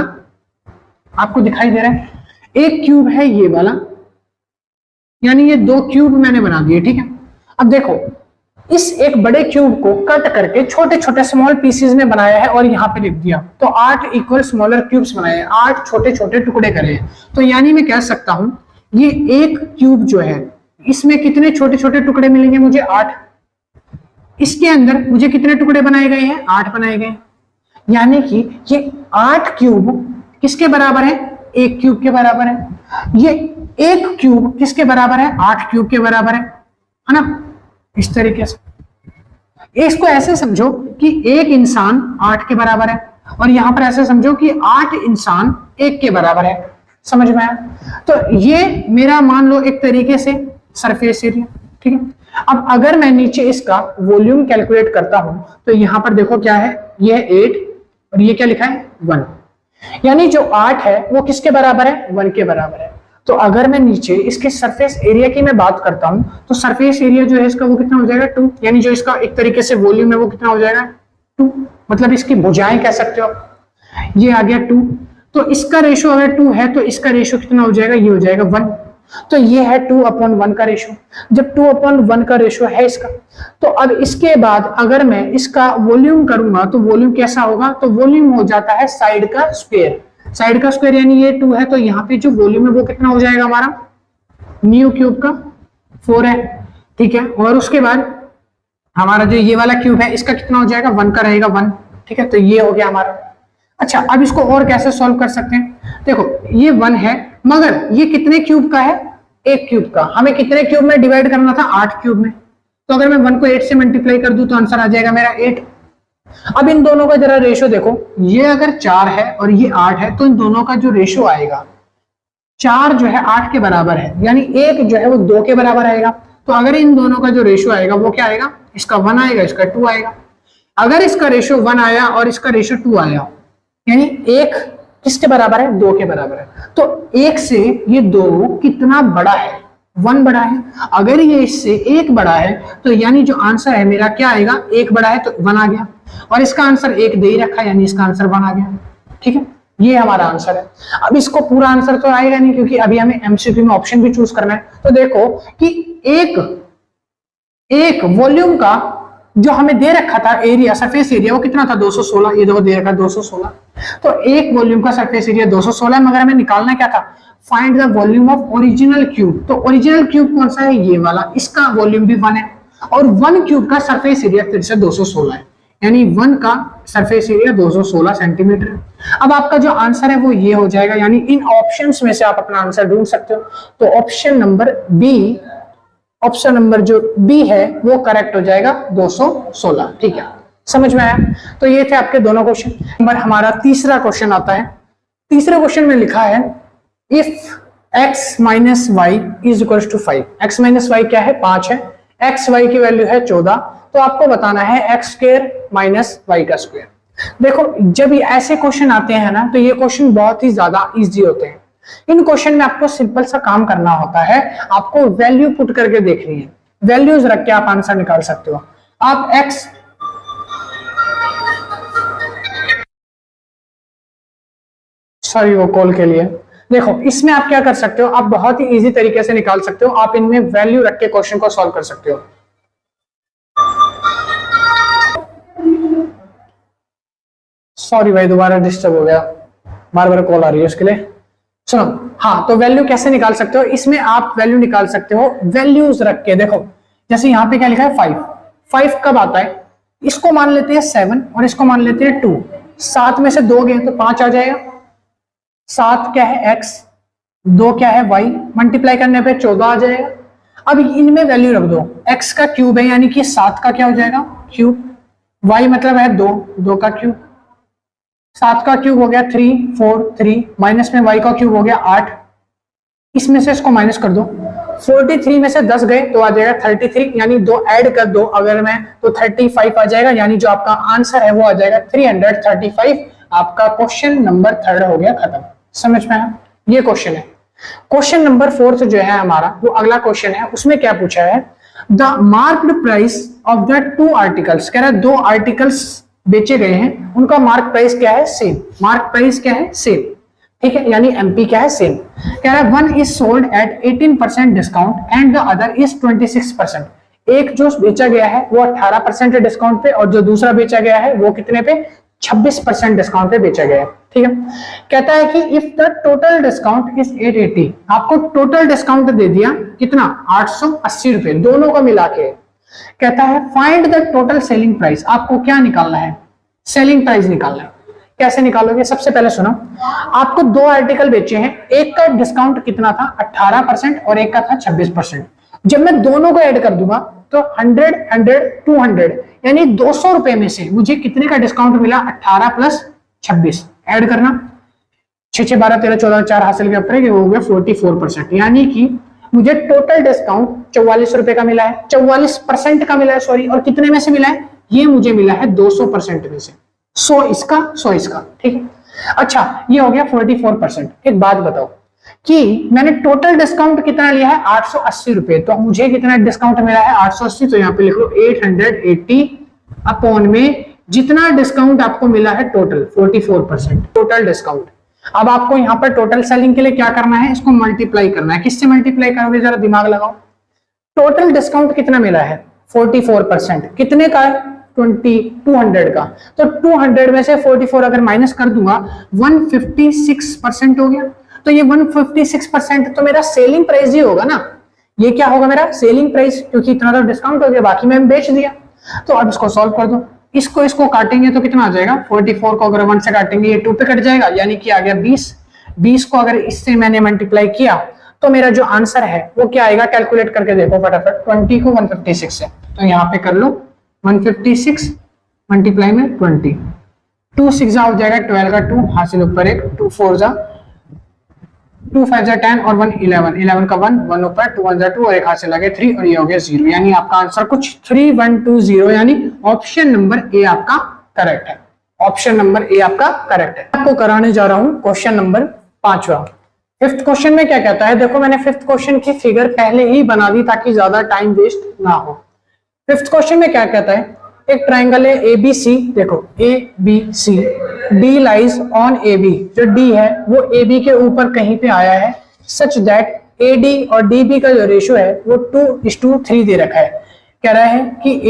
आपको दिखाई दे रहा है। एक क्यूब है ये वाला, यानी ये 2 क्यूब मैंने बना दिए। ठीक है, अब देखो इस एक बड़े क्यूब को कट करके छोटे छोटे स्मॉल पीसेस में बनाया है और यहाँ पे लिख दिया, तो 8 इक्वल स्मॉलर क्यूब्स बनाए हैं, 8 छोटे छोटे टुकड़े करे हैं। तो यानी मैं कह सकता हूं ये एक क्यूब जो है इसमें कितने छोटे छोटे टुकड़े मिलेंगे मुझे? 8। इसके अंदर मुझे कितने टुकड़े बनाए गए हैं? 8 बनाए गए। यानी कि ये 8 क्यूब किसके बराबर है? एक क्यूब के बराबर है। ये एक क्यूब किसके बराबर है? 8 क्यूब के बराबर है ना। इस तरीके से इसको ऐसे समझो कि एक इंसान 8 के बराबर है, और यहां पर ऐसे समझो कि 8 इंसान 1 के बराबर है। समझ में आया? तो ये मेरा मान लो एक तरीके से सरफेस एरिया, ठीक है। अब अगर मैं नीचे इसका वॉल्यूम कैलकुलेट करता हूं तो यहां पर देखो क्या है, ये 8 और ये क्या लिखा है 1, यानी जो 8 है वो किसके बराबर है? 1 के बराबर है। तो अगर मैं नीचे इसके सरफेस एरिया की मैं बात करता हूं तो सरफेस एरिया जो है इसका वो कितना हो जाएगा 2, यानी जो इसका एक तरीके से वॉल्यूम है वो कितना हो जाएगा 2, मतलब इसकी भुजाएं कह सकते हो। ये आ गया 2, तो इसका रेशो अगर 2 है तो इसका रेशो कितना हो जाएगा? ये हो जाएगा 1। तो ये है 2/1 का रेशो। जब 2/1 का रेशो है इसका, तो अब इसके बाद अगर मैं इसका वॉल्यूम करूंगा तो वॉल्यूम कैसा होगा? तो वॉल्यूम हो जाता है साइड का स्क्वायर। साइड का स्क्वायर यानी ये 2 है, तो यहाँ पे जो वॉल्यूम है वो कितना हो जाएगा हमारा? न्यू क्यूब का 4 है, ठीक है। और उसके बाद हमारा जो ये वाला क्यूब है इसका कितना हो जाएगा? 1 का रहेगा 1, ठीक है। तो ये हो गया हमारा। अच्छा, अब इसको और कैसे सॉल्व कर सकते हैं? देखो ये 1 है, मगर ये कितने क्यूब का है? 1 क्यूब का। हमें कितने क्यूब में डिवाइड करना था? 8 क्यूब में। तो अगर मैं 1 को 8 से मल्टीप्लाई कर दूं तो आंसर आ जाएगा मेरा 8। अब इन दोनों का जरा रेशो देखो, ये अगर 4 है और ये 8 है तो इन दोनों का जो रेशो आएगा, 4 जो है 8 के बराबर है, यानी 1 जो है वो 2 के बराबर आएगा। तो अगर इन दोनों का जो रेशो आएगा वो क्या आएगा? इसका 1 आएगा, इसका 2 आएगा। अगर इसका रेशो 1 आया और इसका रेशो 2 आया, यानी 1 किसके बराबर है? 2 के बराबर है। तो 1 से ये 2 कितना बड़ा है? 1 बड़ा है। अगर ये इससे 1 बड़ा है तो यानी जो आंसर है मेरा क्या आएगा? 1 बड़ा है तो 1 आ गया, और इसका आंसर 1 दे ही रखा है, यानी इसका आंसर 1 आ गया, ठीक है। ये हमारा आंसर है। अब इसको पूरा आंसर तो आएगा नहीं, क्योंकि अभी हमें एमसीक्यू में ऑप्शन भी चूज करना है। तो देखो कि एक वॉल्यूम का जो हमें दे रखा था एरिया, सरफेस एरिया, वो कितना था? 216। ये देखो दे रखा 216। तो एक वॉल्यूम का सरफेस एरिया 216 है, मगर हमें निकालना क्या था? Find the volume of original cube. तो ओरिजिनल क्यूब कौन सा है? ये वाला। इसका वॉल्यूम भी 1 है, और 1 क्यूब का सरफेस एरिया फिर से 216 है, यानी 1 का सरफेस एरिया 216 सेंटीमीटर है। अब आपका जो आंसर है वो ये हो जाएगा, यानी इन ऑप्शंस में से आप अपना आंसर ढूंढ सकते हो। तो option number b, option number जो बी है वो करेक्ट हो जाएगा 216, ठीक है। समझ में आया? तो ये थे आपके दोनों क्वेश्चन। नंबर हमारा तीसरा क्वेश्चन आता है। तीसरे क्वेश्चन में लिखा है if x minus y is equal to 5। x minus y क्या है? 5 है। x y की वैल्यू है 14, तो आपको बताना है x स्क्वायर माइनस वाई का स्क्वायर। देखो जब ये ऐसे क्वेश्चन आते हैं ना, तो ये क्वेश्चन बहुत ही ज्यादा इजी होते हैं। इन क्वेश्चन में आपको सिंपल सा काम करना होता है, आपको वैल्यू पुट करके देखनी है, वैल्यूज रख के आप आंसर निकाल सकते हो। आप x सॉरी वो कॉल के लिए, देखो इसमें आप क्या कर सकते हो, आप बहुत ही इजी तरीके से निकाल सकते हो। आप इनमें वैल्यू रख के क्वेश्चन को सॉल्व कर सकते हो। सॉरी भाई दोबारा डिस्टर्ब हो गया, बार बार कॉल आ रही है उसके लिए। सुनो, हाँ तो वैल्यू कैसे निकाल सकते हो? इसमें आप वैल्यू निकाल सकते हो वैल्यूज रख के। देखो जैसे यहाँ पे क्या लिखा है 5, 5 कब आता है? इसको मान लेते हैं 7 और इसको मान लेते हैं 2। 7 में से 2 गए तो 5 आ जाएगा। 7 क्या है x, 2 क्या है y, मल्टीप्लाई करने पे 14 आ जाएगा। अब इनमें वैल्यू रख दो, x का क्यूब है यानी कि 7 का क्या हो जाएगा? क्यूब। y मतलब है 2, 2 का क्यूब। 7 का क्यूब हो गया 3, 4, 3, माइनस में y का क्यूब हो गया 8। इसमें से इसको माइनस कर दो, 43 में से 10 गए तो आ जाएगा 33, यानी 2 ऐड कर दो अगर मैं तो 35 आ जाएगा, यानी जो आपका आंसर है वो आ जाएगा 335। आपका क्वेश्चन नंबर 3 हो गया खत्म। समझ में आया? ये क्वेश्चन है। क्वेश्चन नंबर 4 जो है हमारा वो अगला क्वेश्चन है। उसमें क्या पूछा है? The marked price of the 2 articles. कह रहा है 2 आर्टिकल्स बेचे गए हैं, उनका मार्क प्राइस क्या है? सेम। मार्क प्राइस क्या है? सेम, ठीक है, यानी एमपी क्या है? सेम। कह रहा है one is sold at 18% discount and the other is 26%। एक जो बेचा गया है वो 18% डिस्काउंट पे, और जो दूसरा बेचा गया है वो कितने पे? 26% डिस्काउंट पे बेचा गया है, ठीक है। कहता है कि if the total discount is 880, आपको टोटल डिस्काउंट दे दिया कितना? 880 रुपए, दोनों को मिला के। कहता है find the total selling price. आपको क्या निकालना है? सेलिंग प्राइस निकालना है। कैसे निकालोगे? सबसे पहले सुनो, आपको दो आर्टिकल बेचे हैं, एक का डिस्काउंट कितना था 18% और एक का था 26%। जब मैं दोनों को ऐड कर दूंगा तो 100 100 200 यानी 200 रुपए में से मुझे कितने का डिस्काउंट मिला? 18 प्लस 26 ऐड करना, 6 6 12 13 14 4 हासिल के ऊपर हो गया 44%, यानी कि मुझे टोटल डिस्काउंट 44 रुपए का मिला है, 44% का मिला है सॉरी, और कितने में से मिला है? ये मुझे मिला है 200% में से, 100 इसका 100 इसका, ठीक है। अच्छा ये हो गया 44%। एक बात बताओ कि मैंने टोटल डिस्काउंट कितना लिया है? 880 रुपए, तो मुझे कितना डिस्काउंट मिला है? 880, तो यहाँ पे लिख लो 880 अपॉन में जितना डिस्काउंट आपको मिला है टोटल 44% टोटल डिस्काउंट। अब आपको यहाँ पर टोटल सेलिंग के लिए क्या करना है? इसको मल्टीप्लाई करना है। किससे मल्टीप्लाई करोगे? जरा दिमाग लगाओ। टोटल डिस्काउंट कितना मिला है? 44%, कितने का? 200 का, तो 200 में से 44 अगर माइनस कर दूंगा 156% हो गया। तो ये 156% तो मेरा सेलिंग प्राइस ही होगा ना, ये क्या होगा मेरा सेलिंग प्राइस, क्योंकि इतना तो डिस्काउंट हो गया, बाकी मैंने बेच दिया। तो अब इसको सॉल्व कर दो, इसको काटेंगे तो कितना आ जाएगा? 44 को अगर 1 से काटेंगे ये 2 पे कट जाएगा, यानी कि आ गया 20। 20 को अगर इससे मैंने मल्टीप्लाई किया तो मेरा जो आंसर है वो क्या आएगा? कैलकुलेट करके देखो फटाफट, 20 को 156 से, तो यहाँ पे कर लो 156 मल्टीप्लाई में 20, 2 6 जा हो जाएगा 12 का 2 हासिल ऊपर एक, 2 4 जा 2 5 जा 10 और 1 11, 11 का 1 1 ऊपर 2 1 जा 2 और एक हासिल लगे 3 और ये हो गया 0, यानी आपका आंसर कुछ 3120, यानी ऑप्शन नंबर ए आपका करेक्ट है। ऑप्शन नंबर ए आपका करेक्ट है। आपको कराने जा रहा हूं क्वेश्चन नंबर 5वां। फिफ्थ क्वेश्चन में क्या कहता है? देखो मैंने फिफ्थ क्वेश्चन की फिगर पहले ही बना दी ताकि ज्यादा टाइम वेस्ट ना हो। फिफ्थ क्वेश्चन में क्या कहता है? एक ट्राइंगल है ABC, देखो ABC, D lies on AB, जो D है वो AB के ऊपर कहीं पे आया है, सच दैट AD और DB का जो रेशियो है वो 2:3 दे रखा है। कह रहा है कि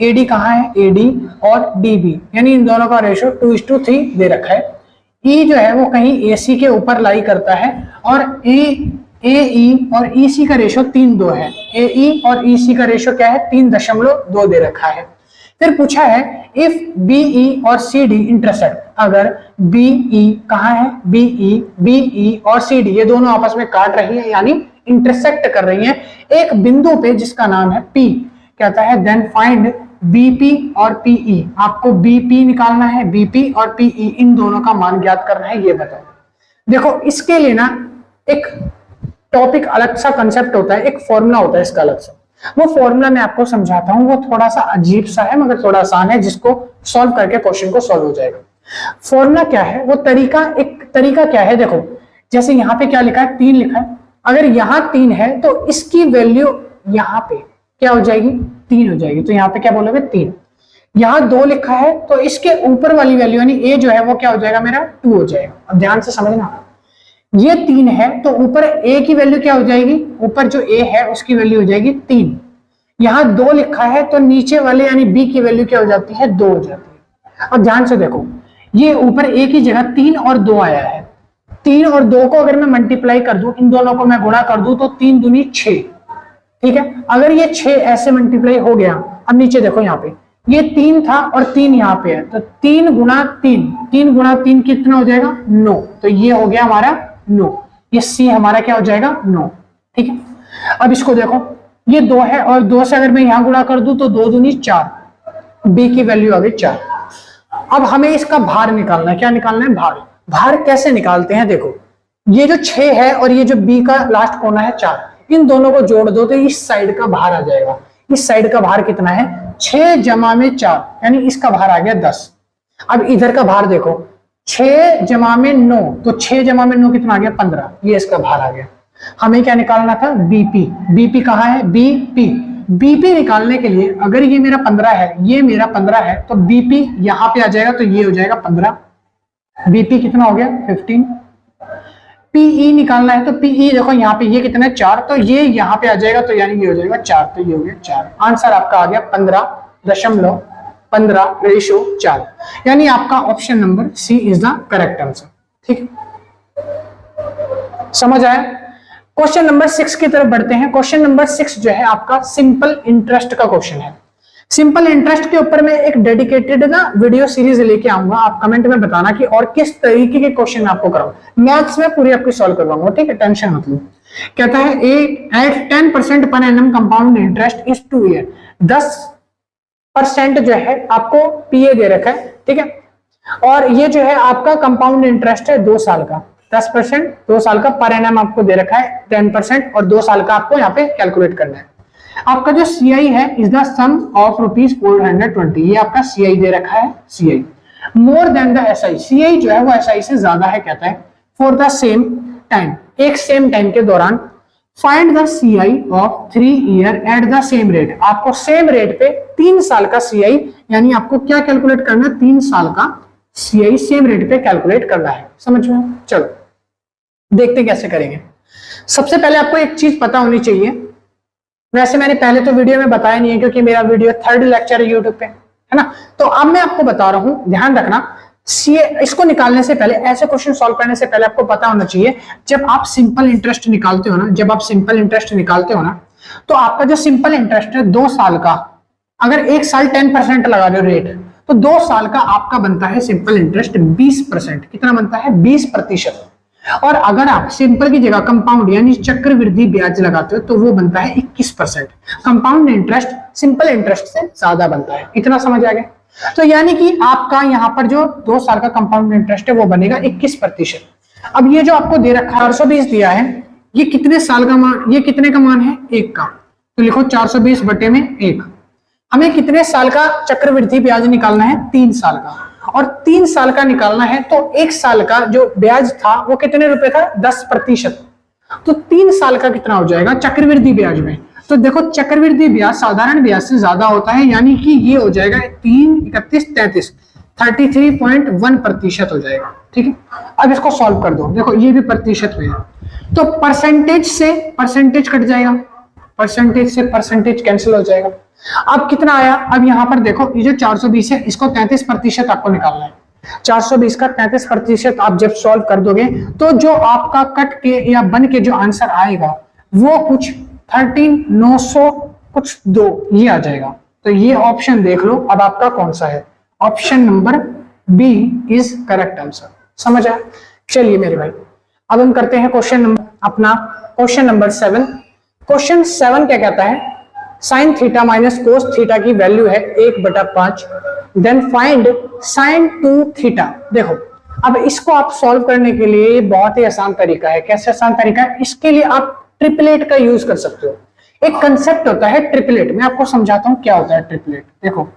AD कहाँ है? AD और DB, यानी इन दोनों का रेशियो 2:3 दे रखा है। E जो है वो कहीं AC के ऊपर लाई करता है और AE और EC का रेशियो 3:2 है। AE और EC का रेशियो क्या है? 3.2 दे रखा है। फिर पूछा है इफ BE और CD इंटरसेक्ट, अगर BE कहाँ है? BE और CD ये दोनों आपस में काट रही है, यानी इंटरसेक्ट कर रही हैं एक बिंदु पे जिसका नाम है P। कहता है देन फाइंड BP और PE, आपको BP निकालना है, BP और PE इन दोनों का मान ज्ञात करना है, ये बताओ। देखो इसके लिए ना एक टॉपिक अलग सा कंसेप्ट होता है, एक फॉर्मूला होता है इसका अलग सा, वो फॉर्मूला मैं आपको समझाता हूँ। वो थोड़ा सा अजीब सा है मगर थोड़ा आसान है, जिसको सॉल्व करके क्वेश्चन को सॉल्व हो जाएगा। फॉर्मूला क्या है? वो एक तरीका क्या है? देखो जैसे यहाँ पे क्या लिखा है? 3 लिखा है, अगर यहाँ 3 है तो इसकी वैल्यू यहाँ पे क्या हो जाएगी? 3 हो जाएगी, तो यहाँ पे क्या बोलोगे? 3। यहाँ 2 लिखा है तो इसके ऊपर वाली वैल्यू यानी ए जो है वो क्या हो जाएगा? मेरा 2 हो जाएगा। अब ध्यान से समझना, ये 3 है तो ऊपर ए की वैल्यू क्या हो जाएगी? ऊपर जो ए है उसकी वैल्यू हो जाएगी 3। यहाँ 2 लिखा है तो नीचे वाले यानी बी की वैल्यू क्या हो जाती है? 2 हो जाती है। अब ध्यान से देखो, ये ऊपर ए की जगह 3 और 2 आया है, 3 और 2 को अगर मैं मल्टीप्लाई कर दूं, इन दोनों को मैं गुणा कर दूं तो 3 दूनी 6, ठीक है। अगर ये 6 ऐसे मल्टीप्लाई हो गया, अब नीचे देखो यहाँ पे ये 3 था और 3 यहाँ पे है, तो 3 गुणा 3 कितना हो जाएगा? 9, तो ये हो गया हमारा 9, ये सी हमारा क्या हो जाएगा? 9, ठीक है। अब इसको देखो, ये 2 है और 2 से अगर मैं यहां गुणा कर दूं तो 2 दूनी 4, बी की वैल्यू आ गई 4। अब हमें इसका भार निकालना है। क्या निकालना है? भार। भार कैसे निकालते हैं? देखो ये जो 6 है और ये जो बी का लास्ट कोना है 4, इन दोनों को जोड़ दो तो इस साइड का भार आ जाएगा। इस साइड का भार कितना है? 6 जमा में 4, यानी इसका भार आ गया 10। अब इधर का भार देखो, 6 जमा में 9, तो 6 जमा में 9 कितना आ गया? 15, ये इसका भार आ गया। हमें क्या निकालना था? बीपी। बीपी कहाँ है? बीपी निकालने के लिए अगर ये मेरा 15 है, ये मेरा 15 है, तो बीपी यहां पे आ जाएगा, तो ये हो जाएगा 15। बीपी कितना हो गया? 15। पीई निकालना है तो पीई देखो यहाँ पे ये कितना है? 4, तो ये यहाँ पे आ जाएगा, तो यानी ये हो जाएगा 4, तो ये हो गया 4। आंसर आपका आ गया 15.15/4, यानी आपका option number c is the correct answer. ठीक, समझ आया? क्वेश्चन नंबर 6 की तरफ बढ़ते हैं। क्वेश्चन नंबर 6 जो है आपका सिंपल इंटरेस्ट का क्वेश्चन है। सिंपल इंटरेस्ट के ऊपर मैं एक डेडिकेटेड ना वीडियो सीरीज लेके आऊंगा, आप कमेंट में बताना कि और किस तरीके के क्वेश्चन आपको कराऊं। मैथ्स में पूरी आपकी सॉल्व करवाऊंगा, ठीक है, टेंशन मत लो। कहता है at 10% per annum compound interest is 2 year. 10% जो है आपको पीए दे रखा है, ठीक है, और ये जो है आपका कंपाउंड इंटरेस्ट है 2 साल का। 10% 2 साल का पर एनम आपको दे रखा है 10% और 2 साल का आपको यहाँ पे कैलकुलेट करना है। आपका जो सीआई है इज द सम ऑफ ₹420, ये आपका सीआई दे रखा है, CI more than the SI, CI जो है वो एसआई से ज्यादा है, कहता है फॉर द सेम टाइम, एक सेम टाइम के दौरान find the CI of 3 year at the same rate, आपको सेम रेट पे 3 साल का सीआई, यानी आपको क्या कैलकुलेट करना है, 3 साल का सीआई सेम रेट पे कैलकुलेट करना है। समझ में? चलो देखते कैसे करेंगे। सबसे पहले आपको एक चीज पता होनी चाहिए, वैसे मैंने पहले तो वीडियो में बताया नहीं है क्योंकि मेरा वीडियो 3rd लेक्चर है यूट्यूब पे, है ना, तो अब मैं आपको बता रहा हूं, ध्यान रखना। सीए इसको निकालने से पहले, ऐसे क्वेश्चन सॉल्व करने से पहले आपको पता होना चाहिए, जब आप सिंपल इंटरेस्ट निकालते हो ना, जब आप सिंपल इंटरेस्ट निकालते हो ना, तो आपका जो सिंपल इंटरेस्ट है 2 साल का, अगर 1 साल 10% लगा दो रेट, तो 2 साल का आपका बनता है सिंपल इंटरेस्ट 20%। कितना बनता है? 20%। और अगर आप सिंपल की जगह कंपाउंड यानी चक्रवृद्धि ब्याज लगाते हो तो वो बनता है 21%। कंपाउंड इंटरेस्ट सिंपल इंटरेस्ट से ज्यादा बनता है। इतना समझ आ गया? तो यानी कि आपका यहाँ पर जो 2 साल का कंपाउंड इंटरेस्ट है वो बनेगा 21%। अब ये जो आपको दे रखा है 420 दिया है, ये कितने साल का मान, ये कितने का मान है? 1 का, तो लिखो 420 बटे में 1। हमें कितने साल का चक्रवृद्धि ब्याज निकालना है? 3 साल का, और 3 साल का निकालना है तो 1 साल का जो ब्याज था वो कितने रुपए था? 10%। तो 3 साल का कितना हो जाएगा चक्रवृद्धि ब्याज में? तो देखो चक्रवृद्धि ब्याज साधारण ब्याज से ज्यादा होता है, यानी कि ये हो जाएगा 3, 31, 33, 33.1% हो जाएगा। ठीक है, अब इसको सॉल्व कर दो। देखो ये भी प्रतिशत में है, तो परसेंटेज से परसेंटेज कट जाएगा, परसेंटेज से परसेंटेज कैंसिल हो जाएगा। अब कितना आया? अब यहां पर देखो ये जो 420 है इसको 33% आपको निकालना है। 420 का 33% आप जब सॉल्व कर दोगे तो जो आपका कट के या बन के जो आंसर आएगा वो कुछ 13,900 कुछ 2 ये आ जाएगा। तो ये ऑप्शन देख लो अब आपका कौन सा है। Option number b is correct answer. समझ आया? चलिए मेरे भाई अब हम करते हैं क्वेश्चन नंबर अपना, क्वेश्चन नंबर 7। क्वेश्चन 7 क्या कहता है? Sine theta minus cos theta की वैल्यू है 1/5, देन फाइंड साइन 2 थीटा। देखो अब इसको आप सॉल्व करने के लिए बहुत ही आसान तरीका है। कैसे आसान तरीका है? इसके लिए आप ट्रिपलेट का यूज कर सकते हो। एक कंसेप्ट होता है ट्रिपलेट, मैं आपको समझाता हूं क्या होता है ट्रिपलेट। देखो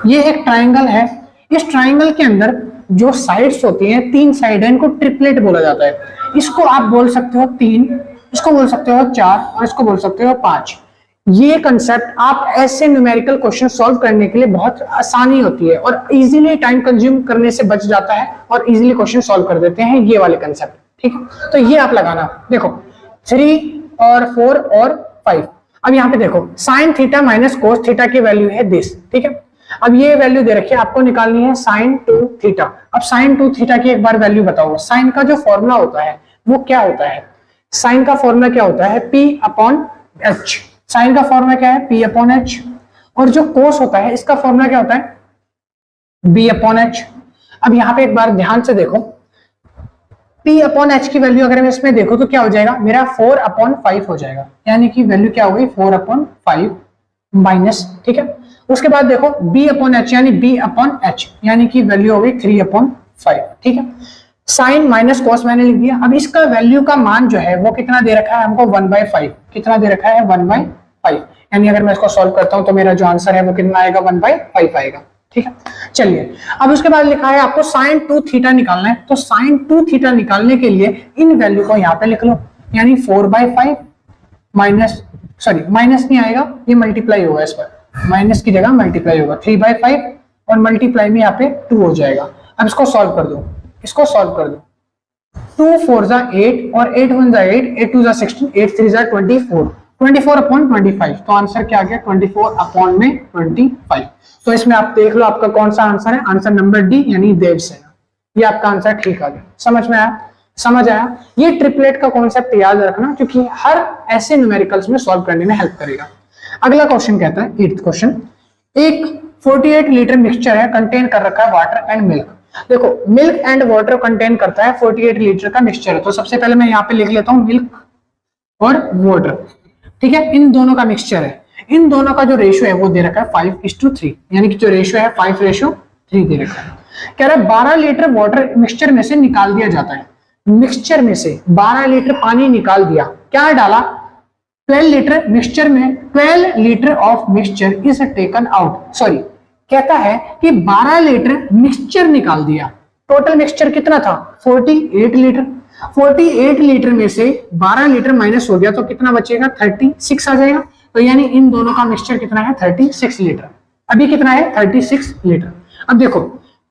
ये एक ट्राइंगल है, इस ट्राइंगल के अंदर जो साइड्स होती हैं 3 साइड है, इनको ट्रिपलेट बोला जाता है। इसको आप बोल सकते हो 3, इसको बोल सकते हो 4 और इसको बोल सकते हो 5। ये कंसेप्ट आप ऐसे न्यूमेरिकल क्वेश्चन सॉल्व करने के लिए बहुत आसानी होती है और इजीली टाइम कंज्यूम करने से बच जाता है और इजीली क्वेश्चन सॉल्व कर देते हैं ये वाले कंसेप्ट। ठीक है, तो ये आप लगाना। देखो 3 और 4 और 5। अब यहाँ पे देखो sign theta minus cos theta की वैल्यू है दिस। ठीक है, अब ये वैल्यू दे रखी है, आपको निकालनी है साइन 2 थीटा। अब साइन 2 थीटा की एक बार वैल्यू बताओ। साइन का जो फॉर्मूला होता है वो क्या होता है? साइन का फॉर्मूला क्या होता है? P/H। साइन का फॉर्मूला क्या है? P/H। और जो कोस होता है इसका फॉर्मूला क्या होता है? B/H। अब यहाँ पे एक बार ध्यान से देखो, P/H की वैल्यू अगर मैं इसमें देखो तो क्या हो जाएगा? मेरा 4/5 हो जाएगा, यानी कि वैल्यू क्या हो गई? 4/5 माइनस। ठीक है, उसके बाद देखो B/H यानी B/H यानी कि वैल्यू हो गई 3/5। ठीक है, साइन माइनस कॉस मैंने लिख दिया। अब इसका वैल्यू का मान जो है वो कितना दे रखा है हमको? 1/5। कितना दे रखा है? 1/5। यानी अगर मैं इसको सॉल्व करता हूं तो मेरा जो आंसर है वो कितना आएगा? 1/5 आएगा। ठीक है, चलिए अब उसके बाद लिखा है आपको साइन 2 थीटा निकालना है। तो साइन 2 थीटा निकालने के लिए इन वैल्यू को यहाँ पे लिख लो, यानी 4/5 माइनस, सॉरी माइनस नहीं आएगा, ये मल्टीप्लाई होगा, इस पर माइनस की जगह मल्टीप्लाई होगा। 3/5 और मल्टीप्लाई में यहाँ पे 2 हो जाएगा। अब इसको सॉल्व कर दो, इसको सॉल्व कर दो। 2 4 8 और 8 1 8, 8 2 16, 8 3 24, 24/25। तो आंसर क्या आ गया? 24/25। तो इसमें आप देख लो आपका कौन सा आंसर है? आंसर नंबर डी यानी देवसेना। ये आपका आंसर ठीक आ गया। समझ में आया? समझ आया? ये ट्रिपलेट का कॉन्सेप्ट याद रखना क्योंकि हर ऐसे न्यूमेरिकल्स में सॉल्व करने में हेल्प करेगा। अगला क्वेश्चन कहता है 8th क्वेश्चन, एक 48 लीटर मिक्सचर है, कंटेन कर रखा है वाटर एंड मिल्क। देखो मिल्क एंड वाटर कंटेन करता है 48 लीटर का मिक्सचर। तो सबसे पहले मैं यहाँ पे लिख लेता हूँ मिल्क और वाटर, ठीक है, इन दोनों का मिक्सचर है। इन दोनों का जो रेशियो है वो दे रखा है 5:3, यानी कि जो रेशियो है 5:3 दे रखा है। कह रहा है 12 लीटर वाटर मिक्सचर में से निकाल दिया जाता है। मिक्सचर में से 12 लीटर पानी निकाल दिया, क्या डाला, 12 लीटर मिक्सचर में 12 litre of mixture is taken out. Sorry, कहता है कि 12 लीटर मिक्सचर निकाल दिया। टोटल मिक्सचर कितना था, 48 लीटर। 48 लीटर में से 12 लीटर माइनस हो गया तो कितना बचेगा, 36 आ जाएगा। तो यानी इन दोनों का मिक्सचर कितना है, 36 लीटर। अभी कितना है, 36 लीटर। अब देखो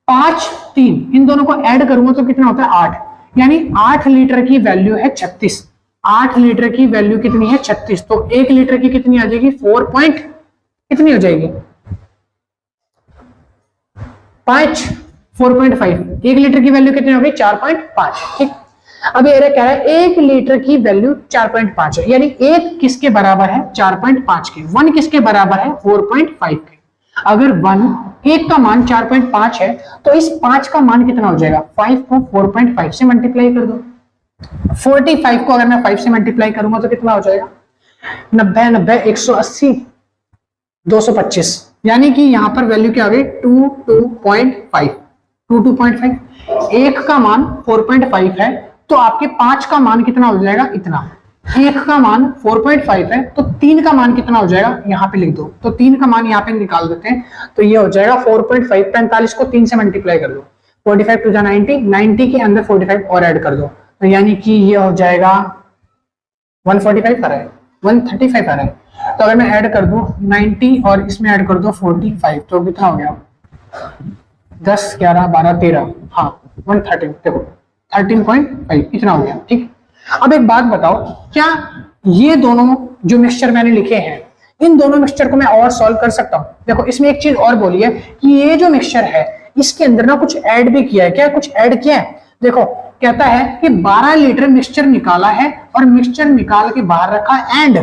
5 3 इन दोनों को ऐड करूंगा तो कितना होता है, 8, यानी 8 लीटर की वैल्यू है 36। 8 लीटर की वैल्यू कितनी है, 36। तो 1 लीटर की कितनी आ जाएगी, 4 पॉइंट कितनी हो जाएगी, 5 4.5। 1 लीटर की वैल्यू कितनी होगी, 4.5। ठीक, अब ये कह रहा है 1 लीटर की वैल्यू 4.5 है, यानी 1 किसके बराबर है, 4.5 के। 1 किसके बराबर है, 4.5 के। अगर 1 का मान 4.5 है तो इस 5 का मान कितना हो जाएगा, 5 को 4.5 से मल्टीप्लाई कर दो। 45 को अगर मैं 5 से मल्टीप्लाई करूंगा तो कितना हो जाएगा, 90 90 180 225, यानी कि यहां पर वैल्यू क्या आ गई, 22.5। 22.5। 1 का मान 4.5 है तो आपके 5 का मान कितना हो जाएगा, इतना। 1 का मान 4.5 है तो 3 का मान कितना हो जाएगा, यहां पे लिख दो। तो 3 का मान यहां पे निकाल देते हैं तो ये हो जाएगा 4.5। 45 को 3 से मल्टीप्लाई कर दो, 45 टू 90, 90 के अंदर 45 और ऐड कर दो, तो यानी कि ये हो जाएगा 145 आ रहा है, 135 आ रहा है। तो अगर मैं ऐड कर दूं 90 और इसमें ऐड कर दो 45 तो कितना हो गया, 10 11 12 13, हाँ 113, देखो 13.5 इतना हो गया। ठीक, अब एक बात बताओ, क्या ये दोनों जो मिक्सचर मैंने लिखे हैं इन दोनों मिक्सचर को मैं और सॉल्व कर सकता हूं? देखो इसमें एक चीज और बोली है कि ये जो मिक्सचर है इसके अंदर ना कुछ ऐड भी किया है। क्या कुछ ऐड किया है? देखो कहता है कि 12 लीटर मिक्सचर निकाला है और मिक्सचर निकाल के बाहर रखा एंड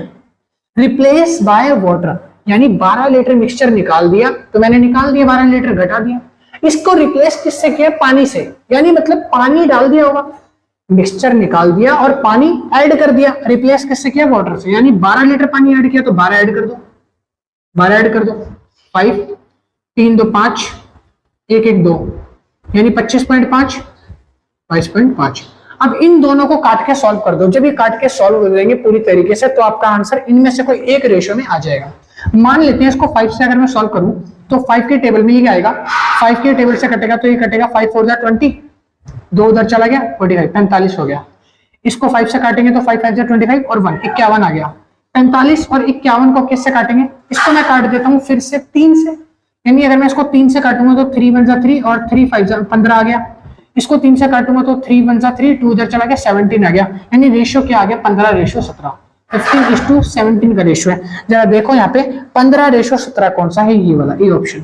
रिप्लेस बाय वाटर, यानी 12 लीटर मिक्सचर निकाल दिया तो मैंने निकाल दिया, 12 लीटर घटा दिया। इसको रिप्लेस किससे किया? पानी से, यानी मतलब पानी डाल दिया होगा, मिक्सचर निकाल दिया और पानी ऐड कर दिया। रिप्लेस किससे किया? वाटर से, यानी 12 लीटर पानी ऐड किया तो 12 ऐड कर दो, 12 ऐड कर दो, 5 3 2 5 1 1 2, यानी 25.5 22.5। अब इन दोनों को काट के सॉल्व कर दो। जब ये काट के सॉल्व हो जाएंगे पूरी तरीके से तो आपका आंसर इनमें से कोई एक रेशियो में आ जाएगा। मान लेते हैं इसको 5 से अगर मैं सॉल्व करूं तो 5 के टेबल में ये क्या आएगा, 5 के टेबल से कटेगा तो ये कटेगा 5 4 जा 20, 2 उधर चला गया 45, 45 हो गया। इसको 5 से काटेंगे तो 5 5 जा 25 और 1 51 आ गया। 45 और 51 को किससे काटेंगे? इसको मैं काट देता हूं फिर से 3 से, यानी अगर मैं इसको 3 से काटूंगा तो 3 1 जा 3 और 3 5 जा 15 आ गया। इसको 3 से काटूंगा तो 3 1 जा 3, 2 उधर चला गया 17 आ गया, यानी रेशियो क्या आ गया 15:17। 15:17 का रेशियो है। जरा देखो यहाँ पे 15:17 कौन सा है? ये वाला, ये ऑप्शन,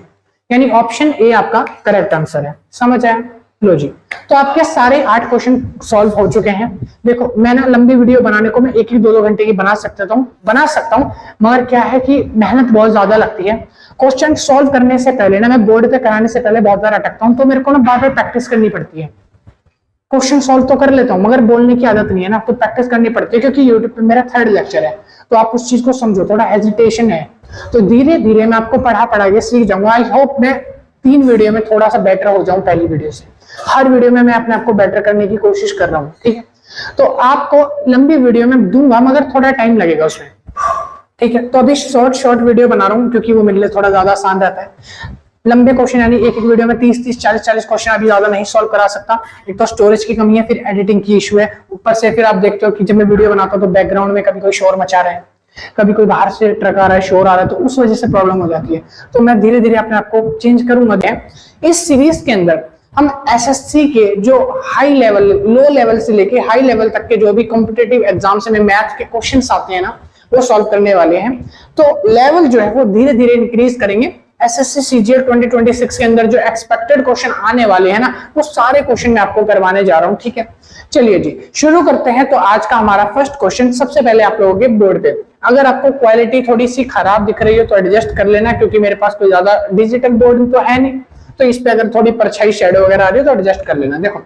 यानी ऑप्शन ए आपका करेक्ट आंसर है। समझ आया? लो जी, तो आपके सारे 8 क्वेश्चन सॉल्व हो चुके हैं। देखो मैं ना लंबी वीडियो बनाने को मैं 1 2 घंटे की बना सकता हूँ, मगर क्या है कि मेहनत बहुत ज्यादा लगती है। क्वेश्चन सॉल्व करने से पहले ना मैं बोर्ड पे कराने से पहले बहुत बार अटकता हूँ, तो मेरे को ना बार बार प्रैक्टिस करनी पड़ती है। क्वेश्चन सॉल्व तो कर लेता हूँ मगर बोलने की आदत नहीं है ना, तो प्रैक्टिस करनी पड़ती है, क्योंकि यूट्यूब पे मेरा 3rd लेक्चर है। तो आप उस चीज को समझो, थोड़ा हेजिटेशन है, तो धीरे धीरे मैं आपको पढ़ा के सीख जाऊंगा। आई होप मैं 3 वीडियो में थोड़ा सा बेटर हो जाऊं पहली वीडियो से। हर वीडियो में मैं अपने आप को बेटर करने की कोशिश कर रहा हूँ, ठीक है। तो आपको लंबी वीडियो में दूंगा मगर थोड़ा टाइम लगेगा उसमें, ठीक है। तो अभी शॉर्ट वीडियो बना रहा हूँ क्योंकि वो मेरे लिए थोड़ा ज्यादा आसान रहता है। लंबे क्वेश्चन यानी एक वीडियो में 30 40 क्वेश्चन अभी ज्यादा नहीं सॉल्व करा सकता। एक तो स्टोरेज की कमी है, फिर एडिटिंग की इशू है, ऊपर से फिर आप देखते हो कि जब मैं वीडियो बनाता हूँ तो बैकग्राउंड में कभी कोई शोर मचा रहा है, कभी कोई बाहर से ट्रक आ रहा है, शोर आ रहा है, तो उस वजह से प्रॉब्लम हो जाती है। तो मैं धीरे धीरे अपने आप को चेंज करूंगा। इस सीरीज के अंदर हम एसएससी के जो हाई लेवल, लो लेवल से लेके हाई लेवल तक के जो भी कॉम्पिटिटिव एग्जाम्स में मैथ के क्वेश्चन आते हैं ना, वो सॉल्व करने वाले हैं। तो लेवल जो है वो धीरे धीरे इंक्रीज करेंगे एसएससी सीजीएल 2026 के अंदर जो एक्सपेक्टेड क्वेश्चन आने वाले हैं ना, वो सारे क्वेश्चन मैं आपको करवाने जा रहा हूं। ठीक है, चलिए जी शुरू करते हैं। तो आज का हमारा फर्स्ट क्वेश्चन सबसे पहले आप लोगों के बोर्ड पे, अगर आपको क्वालिटी थोड़ी सी खराब दिख रही हो तो एडजस्ट कर लेना, क्योंकि मेरे पास कोई ज्यादा डिजिटल बोर्ड तो है नहीं, तो इस पे अगर थोड़ी परछाई शेडो वगैरह आ रही है तो एडजस्ट कर लेना। देखो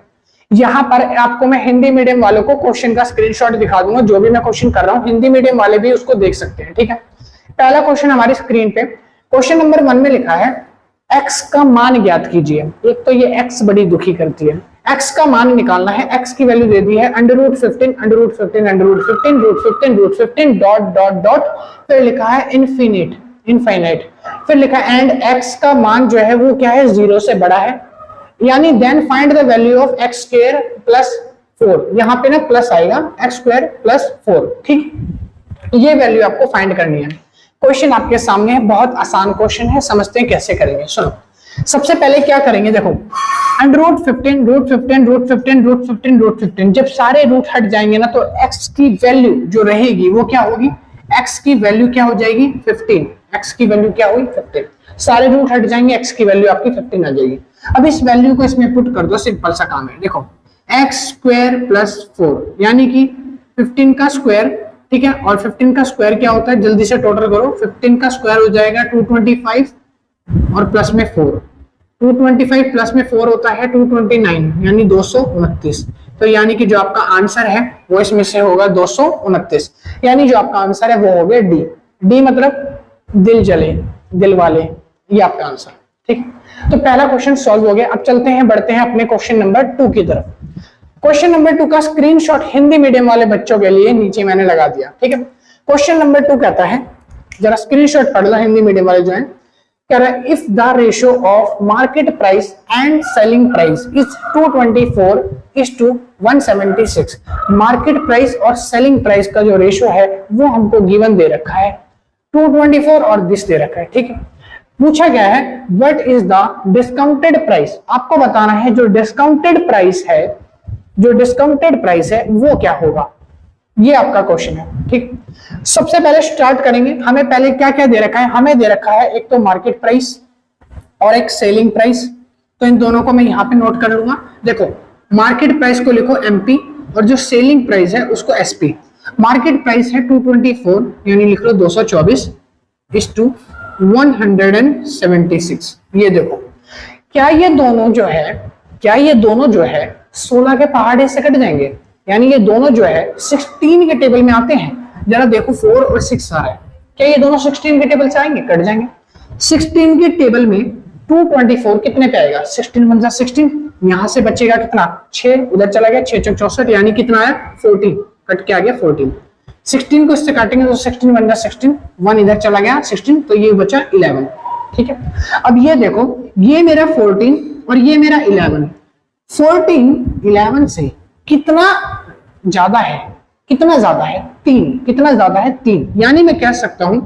यहाँ पर आपको मैं हिंदी मीडियम वालों को क्वेश्चन का स्क्रीनशॉट दिखा दूंगा, जो भी मैं क्वेश्चन कर रहा हूँ हिंदी मीडियम वाले भी उसको देख सकते हैं। ठीक है, पहला क्वेश्चन हमारी स्क्रीन पे क्वेश्चन नंबर 1 में लिखा है x का मान ज्ञात कीजिए। एक तो ये x बड़ी दुखी करती है, x का मान निकालना है। x की वैल्यू दे दी है √15 √15 डॉट डॉट डॉट, फिर लिखा है इनफाइनाइट, फिर लिखा है एंड x का मान जो है वो क्या है, 0 से बड़ा है, यानी then find the value of x square plus 4। यहाँ पे ना प्लस आएगा, x स्क्वायर प्लस 4। ठीक, ये वैल्यू आपको फाइंड करनी है। क्वेश्चन आपके सामने है, बहुत आसान क्वेश्चन है, समझते हैं कैसे करेंगे। सुनो, सबसे पहले क्या करेंगे, देखो √15 जब सारे रूट हट जाएंगे ना तो x की वैल्यू जो रहेगी वो क्या होगी, x की वैल्यू क्या हो जाएगी 15, x की वैल्यू क्या हुई 15, सारे रूट हट जाएंगे, x की वैल्यू आपकी 15 आ जाएगी। अब इस वैल्यू को इसमें पुट कर दो, सिंपल सा काम है। देखो x स्क्वायर प्लस 4 यानी कि 15 का स्क्वायर, ठीक है, और 15 का स्क्वायर क्या होता है, जल्दी से टोटल करो, 15 का स्क्वायर हो जाएगा 225 और प्लस में 4, 225 प्लस में 4 होता है 229 यानी 229। तो यानी कि जो आपका आंसर है वो इसमें से होगा 229, यानी जो आपका आंसर है वो हो गया डी। डी मतलब दिल जले, दिल वाले, ये आपका आंसर। ठीक, तो पहला क्वेश्चन सॉल्व हो गया। अब चलते हैं, बढ़ते हैं अपने क्वेश्चन नंबर 2 की तरफ। क्वेश्चन नंबर 2 का स्क्रीनशॉट हिंदी मीडियम वाले बच्चों के लिए नीचे मैंने लगा दिया। ठीक है, क्वेश्चन नंबर 2 कहता है, जरा स्क्रीनशॉट पढ़ लो हिंदी मीडियम वाले जो है, कह रहा है if the ratio of market price and selling price is 224:176। Market price और सेलिंग प्राइस का जो रेशियो है वो हमको गिवन दे रखा है 224 और दिस दे रखा है। ठीक है, पूछा गया है what is the discounted price, आपको बताना है जो डिस्काउंटेड प्राइस है, जो डिस्काउंटेड प्राइस है वो क्या होगा, ये आपका क्वेश्चन है। ठीक, सबसे पहले स्टार्ट करेंगे, हमें पहले क्या क्या दे रखा है, हमें दे रखा है एक तो मार्केट प्राइस और एक सेलिंग प्राइस, तो इन दोनों को मैं यहाँ पे नोट कर लूंगा। देखो मार्केट प्राइस को लिखो MP और जो सेलिंग प्राइस है उसको SP। मार्केट प्राइस है 224 यानी लिख लो 224:176। ये देखो क्या ये दोनों जो है, 16 के पहाड़े से कट जाएंगे, यानी ये दोनों जो है 16 के टेबल में आते हैं। जरा देखो 4 और 6 आ रहा है, क्या ये दोनों 16 के टेबल से आएंगे, कट जाएंगे। 16 के टेबल में 224 कितने पे आएगा, 16 × 16, यहां से बचेगा कितना 6, उधर चला गया 6 × 6 64, यानी कितना आया 14, कट के आ गया 14। 16 को इससे काटेंगे तो 16 × 16, 1 इधर चला गया 16, तो ये बचा 11। ठीक है, अब ये देखो ये मेरा 14 और ये मेरा 11, 14 11 से कितना ज्यादा है, कितना ज्यादा है 3, कितना ज्यादा है 3, यानी मैं कह सकता हूं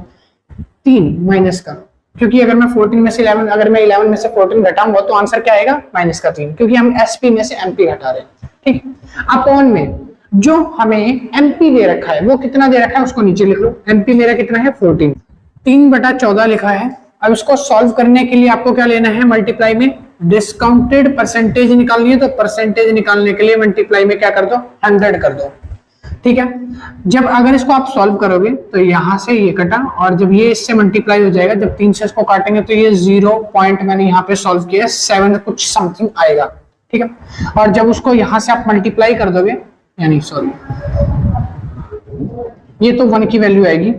3 माइनस का, क्योंकि अगर मैं 14 में से 11, अगर मैं 11 में से 14 घटाऊंगा तो आंसर क्या आएगा माइनस का 3, क्योंकि हम SP में से MP घटा रहे हैं। ठीक, अपॉन में जो हमें MP दे रखा है वो कितना दे रखा है उसको नीचे लिख लो। MP मेरा कितना है 14, 3/14 लिखा है। अब इसको सॉल्व करने के लिए आपको क्या लेना है, मल्टीप्लाई में डिस्काउंटेड परसेंटेज निकालनी है, तो परसेंटेज निकालने के लिए मल्टीप्लाई में क्या कर दो 100 कर दो। ठीक है, जब अगर इसको आप सॉल्व करोगे तो यहां से ये कटा और जब ये इससे मल्टीप्लाई हो जाएगा, जब 3 से इसको काटेंगे तो ये 0 पॉइंट मैंने यहाँ पे सॉल्व किया 7 कुछ समथिंग आएगा। ठीक है, और जब उसको यहां से आप मल्टीप्लाई कर दोगे, यानी सॉरी ये तो 1 की वैल्यू आएगी,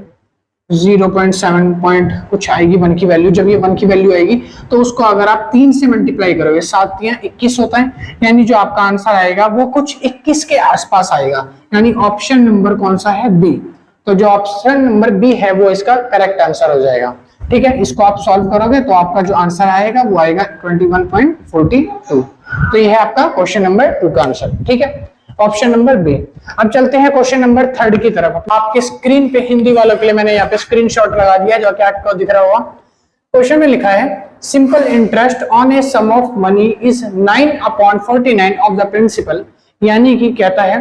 0.7 पॉइंट कुछ आएगी 1 की वैल्यू। जब ये 1 की वैल्यू आएगी तो उसको अगर आप 3 से मल्टीप्लाई करोगे, 7 × 21 होता है, यानी जो आपका आंसर आएगा वो कुछ 21 के आसपास आएगा, यानी ऑप्शन नंबर कौन सा है बी। तो जो ऑप्शन नंबर बी है वो इसका करेक्ट आंसर हो जाएगा। ठीक है, इसको आप सॉल्व करोगे तो आपका जो आंसर आएगा वो आएगा 21.42। तो ये है आपका क्वेश्चन नंबर 2 का आंसर। ठीक है, ऑप्शन नंबर बी। अब चलते हैं क्वेश्चन नंबर 3 की तरफ। आपके स्क्रीन पे हिंदी वालों के लिए मैंने यहाँ पे स्क्रीनशॉट लगा दिया जो कि आपको दिख रहा होगा। क्वेश्चन में लिखा है simple interest on a sum of money is 9/49 of the principal, यानी कि कहता है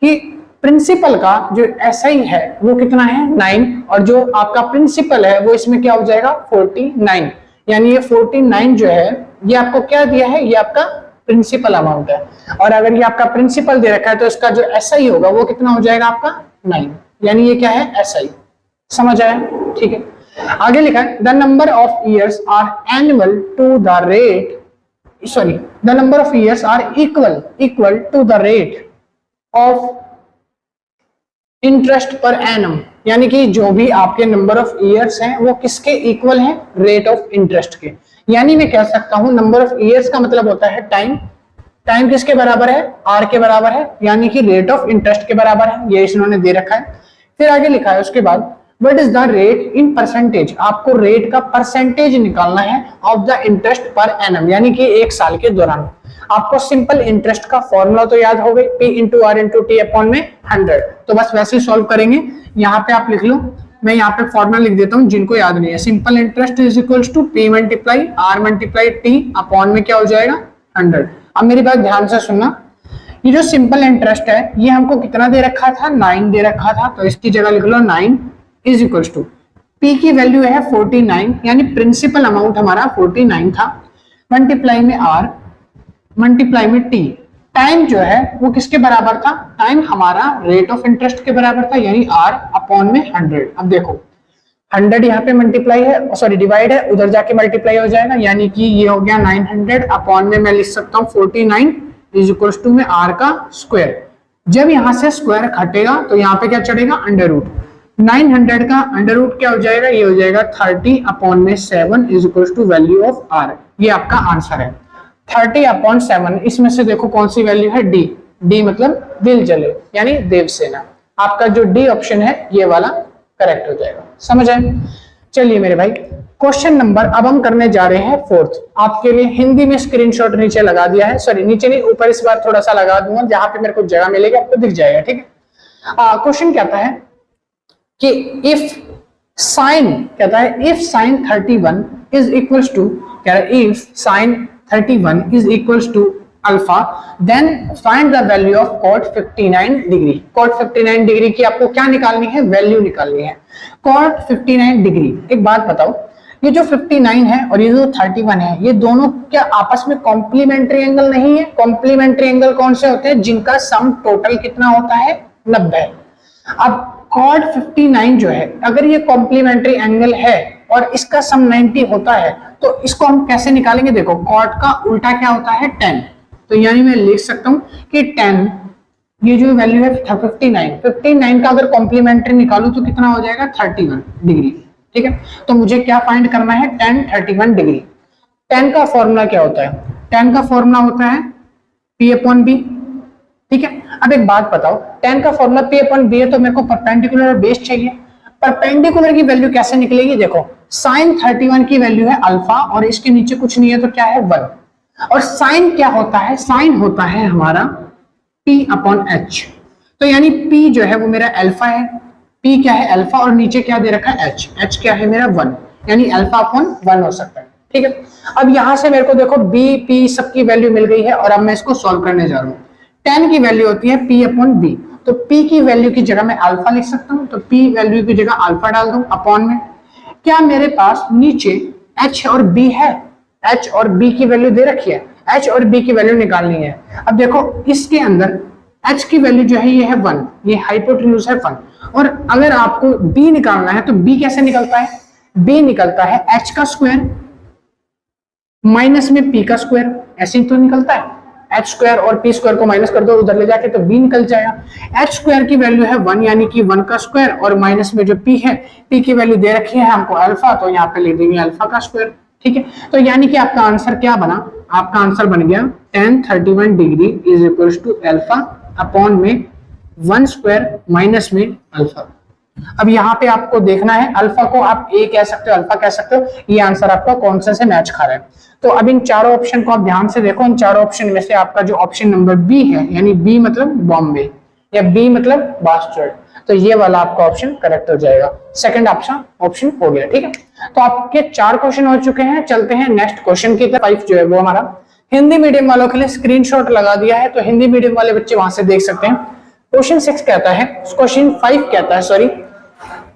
कि प्रिंसिपल का जो SI है वो कितना है 9, और जो आपका प्रिंसिपल है वो इसमें क्या हो जाएगा 49, यानी ये 49 जो है ये आपको क्या दिया है, ये आपका प्रिंसिपल अमाउंट है। और अगर ये आपका प्रिंसिपल दे रखा है तो इसका जो एसआई होगा वो कितना हो जाएगा आपका 9, यानी ये क्या है एसआई। समझ आया? ठीक है, आगे लिखा है the number of years are annual to the rate, sorry the number of years are equal to the rate of interest per annum, यानी कि जो भी आपके नंबर ऑफ ईयर्स हैं वो किसके इक्वल हैं, रेट ऑफ इंटरेस्ट के। यानी मैं कह सकता हूं नंबर ऑफ ईयर्स का मतलब होता है टाइम, टाइम किसके बराबर है, आर के बराबर है, यानी कि रेट ऑफ इंटरेस्ट के बराबर है, ये इन्होंने दे रखा है। फिर आगे लिखा है उसके बाद what is the rate in percentage, आपको रेट का परसेंटेज निकालना है of the interest per annum, यानी कि एक साल के दौरान। आपको सिंपल इंटरेस्ट का फॉर्मूला तो याद हो गई, P into R into T upon में 100, तो बस वैसे ही सॉल्व करेंगे। यहाँ पे आप लिख लो, मैं यहाँ पे फॉर्मूला लिख देता हूँ जिनको याद नहीं है। Simple interest is equals to P multiply R multiply T upon में क्या हो जाएगा 100। अब मेरी बात ध्यान से सुनना, ये जो सिंपल इंटरेस्ट है ये हमको कितना दे रखा था, 9 दे रखा था, तो इसकी जगह लिख लो 9 इज इक्वल्स टू P की वैल्यू है 49, यानी प्रिंसिपल अमाउंट हमारा 49 था, मल्टीप्लाई में R मल्टीप्लाई में T। टाइम जो है वो किसके बराबर था, टाइम हमारा रेट ऑफ इंटरेस्ट के बराबर था, यानी R अपॉन में 100। अब देखो 100 यहाँ पे मल्टीप्लाई है, सॉरी डिवाइड है, उधर जाके मल्टीप्लाई हो जाएगा, यानी कि ये हो गया 900 अपॉन में मैं लिख सकता हूँ 49 इज इक्वल टू में R का स्क्वायर। जब यहाँ से स्क्वायर घटेगा तो यहाँ पे क्या चढ़ेगा, अंडर रूट। 900 का अंडर रूट क्या हो जाएगा, ये हो जाएगा 30 अपॉन में 7 is equal to value of R। ये आपका आंसर है 30 अपॉन 7। इसमें से देखो कौन सी वैल्यू है, डी, डी मतलब दिल जले यानी देवसेना। आपका जो डी ऑप्शन है ये वाला करेक्ट हो जाएगा। समझ आए? चलिए मेरे भाई क्वेश्चन नंबर अब हम करने जा रहे हैं 4th। आपके लिए हिंदी में स्क्रीनशॉट नीचे लगा दिया है, सॉरी नीचे नहीं ऊपर इस बार थोड़ा सा लगा दूंगा, जहां पे मेरे को जगह मिलेगी आपको दिख जाएगा। ठीक है, क्वेश्चन कहता है कि इफ साइन, कहता है if sine 31 is equals to, कह रहा है if sine 31 is equals to alpha, then find the value of cot 59 degree. cot 59 degree की आपको क्या निकालनी है, वैल्यू निकालनी है। cot 59 डिग्री, एक बात बताओ, ये जो 59 है और ये जो 31 है, ये दोनों क्या आपस में कॉम्प्लीमेंट्री एंगल नहीं है? कॉम्प्लीमेंट्री एंगल कौन से होते हैं, जिनका सम टोटल कितना होता है 90। अब cot 59 जो है अगर ये कॉम्प्लीमेंट्री एंगल है और इसका सम 90 होता है तो इसको हम कैसे निकालेंगे, देखो cot का उल्टा क्या होता है tan, तो यानी मैं लिख सकता हूं कि tan, ये जो वैल्यू है 59 का अगर कॉम्प्लीमेंट्री निकालू तो कितना हो जाएगा 31 डिग्री। ठीक है, तो मुझे क्या फाइंड करना है, tan 31 डिग्री। tan का फॉर्मूला क्या होता है, tan का फॉर्मूला होता है P अपॉन B। ठीक है, अब एक बात बताओ, tan का फॉर्मूला P अपॉन B है तो मेरे को परपेंडिकुलर और बेस चाहिए। परपेंडिकुलर की वैल्यू कैसे निकलेगी, देखो साइन 31 की वैल्यू है अल्फा और इसके नीचे कुछ नहीं है तो क्या है 1, और साइन क्या होता है, साइन होता है हमारा P अपॉन H। तो यानी P जो है वो मेरा अल्फा है, P क्या है अल्फा, और नीचे क्या दे रखा है H, H क्या है मेरा 1, यानी अल्फा अपॉन 1 हो सकता है। ठीक है, अब यहां से मेरे को देखो B P सबकी वैल्यू मिल गई है और अब मैं इसको सॉल्व करने जा रहा हूँ। tan की वैल्यू होती है P अपॉन B, तो P की वैल्यू की जगह मैं अल्फा लिख सकता हूँ, तो P वैल्यू की जगह अल्फा डाल दूं अपॉन में, क्या मेरे पास नीचे H और B है, H और B की वैल्यू दे रखी है, H और B की वैल्यू निकालनी है। अब देखो इसके अंदर H की वैल्यू जो है ये है 1, ये हाइपोटेन्यूज है 1, और अगर आपको B निकालना है तो B कैसे निकलता है, B निकलता है H का स्क्वायर माइनस में P का स्क्वायर, ऐसे ही तो निकलता है। H स्क्वायर और P स्क्वायर को माइनस कर दो उधर ले जाके तो B निकल जाएगा। H स्क्वायर की वैल्यू है 1, यानी कि 1 का स्क्वायर, और माइनस में जो P है, P की वैल्यू दे रखी है हमको अल्फा, तो यहाँ पे लिख देंगे अल्फा का स्क्वायर। ठीक है, तो यानी कि आपका आंसर क्या बना, आपका आंसर बन गया tan 31 degree is equal to alpha upon में 1 स्क्वायर माइनस में अल्फा। अब यहाँ पे आपको देखना है, अल्फा को आप ए कह सकते हो, अल्फा कह सकते हो, ये आंसर आपका कौन से मैच खा रहा है। तो अब इन चारों ऑप्शन को आप ध्यान से देखो, इन चारों ऑप्शन में से आपका जो ऑप्शन नंबर बी है, यानी बी मतलब बॉम्बे या बी मतलब बास्टर्ड, तो ये वाला आपका ऑप्शन करेक्ट हो जाएगा। सेकंड ऑप्शन हो गया। ठीक है, तो आपके 4 क्वेश्चन हो चुके हैं। चलते हैं नेक्स्ट क्वेश्चन की तरफ। 5 जो है वो हमारा हिंदी मीडियम वालों के लिए स्क्रीनशॉट लगा दिया है, तो हिंदी मीडियम वाले बच्चे वहां से देख सकते हैं। क्वेश्चन 6 कहता है, क्वेश्चन 5 कहता है, sorry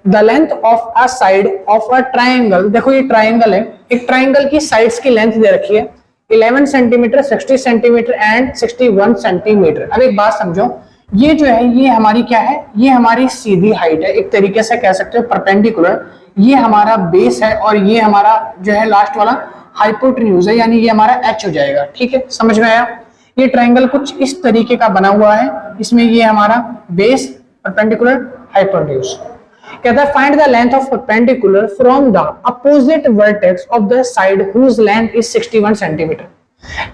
the length of a side of a triangle, देखो ये ट्राइंगल है, एक ट्राइंगल की साइड्स की लेंथ दे रखी है 11 सेंटीमीटर, 60 सेंटीमीटर एंड 61 सेंटीमीटर। अब एक बात समझो, ये जो है ये हमारी क्या है, ये हमारी सीधी हाइट है, एक तरीके से कह सकते हो परपेंडिकुलर। ये हमारा बेस है और ये हमारा जो है लास्ट वाला हाइपोटेन्यूज है, यानी ये हमारा एच हो जाएगा। ठीक है, समझ में आया। ये ट्राइंगल कुछ इस तरीके का बना हुआ है, इसमें ये हमारा बेस, परपेंडिकुलर, हाइपोटेन्यूज। कहता है find the length of perpendicular from the opposite vertex of the side whose length is 61 centimetre.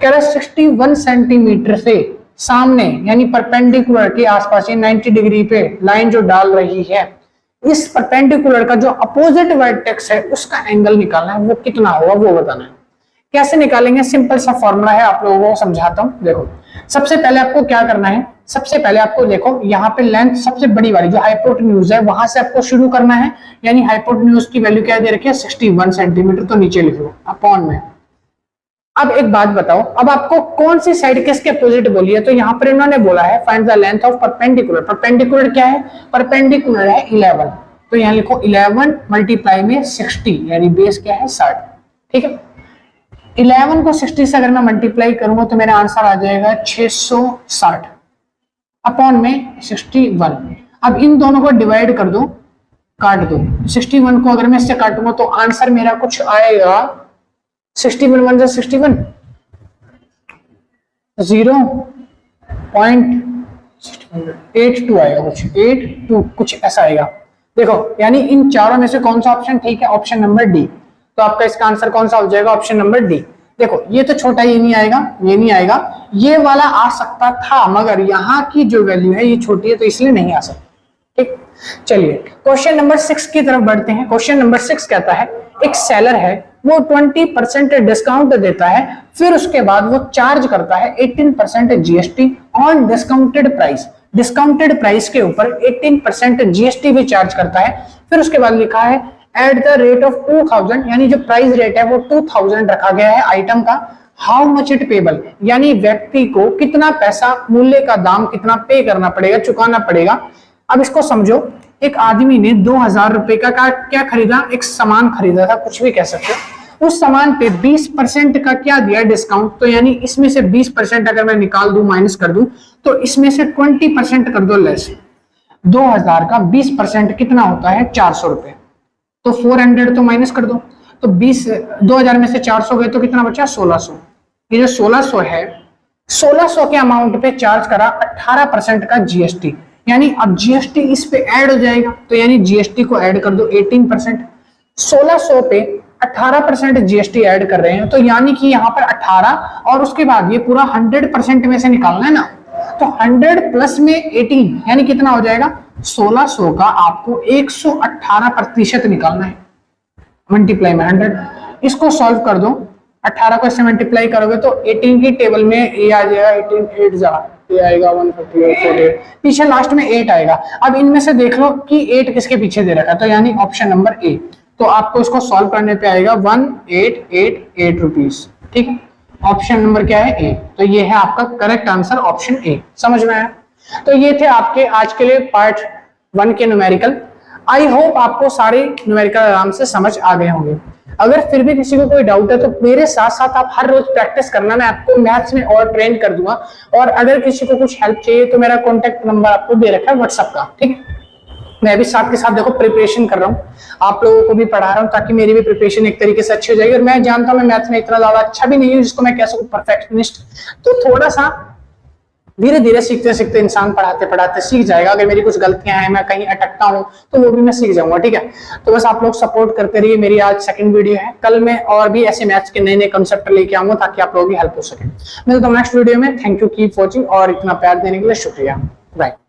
कह रहा है 61 सेंटीमीटर से सामने यानी परपेंडिकुलर के आसपास, ये 90 डिग्री पे लाइन जो डाल रही है, इस परपेंडिकुलर का जो अपोजिट वर्टेक्स है उसका एंगल निकालना है, वो कितना होगा वो बताना है। कैसे निकालेंगे, सिंपल सा फॉर्मूला है, आप लोगों को समझाता हूं। देखो सबसे पहले आपको क्या करना है, सबसे पहले आपको देखो यहाँ पे लेंथ सबसे बड़ी वाली जो हाइपोटेन्यूज है वहां से आपको शुरू करना है, यानी हाइपोटेन्यूज की वैल्यू क्या दे रखी है 61 सेंटीमीटर, तो नीचे लिख लो अपॉन में। अब एक बात बताओ, अब आपको कौन सी साइड किसके अपोजिट बोली है, तो यहाँ पर इन्होंने बोला है find the length of perpendicular. Perpendicular क्या है, परपेंडिकुलर है 11, तो यहाँ लिखो 11 मल्टीप्लाई में 60, यानी बेस क्या है 60। ठीक है, 11 को 60 से अगर मैं मल्टीप्लाई करूंगा तो मेरा आंसर आ जाएगा 660 अपॉन में 61। अब इन दोनों को डिवाइड कर दो, काट दो। 61 को अगर मैं इससे काटूंगा तो आंसर मेरा कुछ आएगा 61 1 61 0.82 आएगा, कुछ 82 कुछ ऐसा आएगा। देखो यानी इन चारों में से कौन सा ऑप्शन ठीक है, ऑप्शन नंबर डी। तो आपका इसका आंसर कौन सा हो जाएगा, ऑप्शन नंबर डी। देखो ये तो छोटा, ये नहीं आएगा, ये नहीं आएगा, ये वाला आ सकता था मगर यहाँ की जो वैल्यू है ये छोटी है तो इसलिए नहीं आ सकता। ठीक, चलिए क्वेश्चन नंबर 6 की तरफ बढ़ते हैं। क्वेश्चन नंबर 6 कहता है एक सेलर है, वो 20% डिस्काउंट देता है, फिर उसके बाद वो चार्ज करता है 18% GST on discounted price. Discounted price के ऊपर 18% जीएसटी भी चार्ज करता है। फिर उसके बाद लिखा है एट द रेट ऑफ 2000, यानी जो प्राइस रेट है वो 2000 रखा गया है आइटम का। हाउ मच इट पेबल, यानी व्यक्ति को कितना पैसा, मूल्य का दाम कितना पे करना पड़ेगा, चुकाना पड़ेगा। अब इसको समझो, एक आदमी ने 2000 रुपए का क्या खरीदा, एक सामान खरीदा था, कुछ भी कह सकते हो। उस सामान पे 20% का क्या दिया डिस्काउंट, तो यानी इसमें से 20% अगर मैं निकाल दूं, माइनस कर दूं, तो इसमें से 20% कर दो लेस। 2000 का 20% कितना होता है 400 रुपए, तो 400 तो माइनस कर दो, तो 2000 में से 400 गए तो कितना बचा 1600। ये जो 1600 है, 1600 के अमाउंट पे चार्ज करा 18% का जीएसटी, यानी अब जीएसटी इस पे ऐड हो जाएगा, तो यानी जीएसटी को ऐड कर दो 18%। 1600 पे 18% जीएसटी ऐड कर रहे हैं, तो यानी कि यहाँ पर 18 और उसके बाद ये पूरा 100% में से निकालना है ना, तो 100 प्लस में 18 यानी कितना हो जाएगा 1600 का आपको 118% निकालना है, मल्टीप्लाई में 100। इसको सॉल्व कर दो, 18 को इससे मल्टीप्लाई करोगे तो 18 की टेबल में ये आ जाएगा 18 8 जा ये आएगा 158, पीछे लास्ट में 8 आएगा। अब इनमें से देख लो कि 8 किसके पीछे दे रखा है, तो यानी ऑप्शन नंबर ए। तो आपको इसको सॉल्व करने पे आएगा 1888 रुपीज। ठीक है, ऑप्शन नंबर क्या है ए, तो ये है आपका करेक्ट आंसर ऑप्शन ए। समझ में आया। तो ये थे आपके आज के लिए पार्ट 1 के न्यूमेरिकल। आई होप आपको सारे न्यूमेरिकल आराम से समझ आ गए होंगे। अगर फिर भी किसी को कोई डाउट है तो मेरे साथ साथ आप हर रोज प्रैक्टिस करना, मैं आपको मैथ्स में और ट्रेन कर दूंगा। और अगर किसी को कुछ हेल्प चाहिए तो मेरा कॉन्टेक्ट नंबर आपको दे रखा है व्हाट्सएप का। ठीक है, मैं भी साथ के साथ देखो प्रिपरेशन कर रहा हूँ, आप लोगों को भी पढ़ा रहा हूँ ताकि मेरी भी प्रिपरेशन एक तरीके से अच्छी हो जाएगी। और मैं जानता हूँ मैं मैथ्स में इतना ज्यादा अच्छा भी नहीं हूँ जिसको मैं कह सकूँ परफेक्शनिस्ट, तो थोड़ा सा धीरे धीरे सीखते सीखते इंसान पढ़ाते पढ़ाते सीख जाएगा। अगर मेरी कुछ गलतियां हैं, मैं कहीं अटकता हूं, तो वो भी मैं सीख जाऊंगा। ठीक है, तो बस आप लोग सपोर्ट करते रहिए। मेरी आज सेकंड वीडियो है, कल मैं और भी ऐसे मैथ्स के नए नए कंसेप्ट लेके आऊंगा ताकि आप लोगों की हेल्प हो सके। मिलता हूं नेक्स्ट वीडियो में। थैंक यू, कीप वॉचिंग और इतना प्यार देने के लिए शुक्रिया। बाय।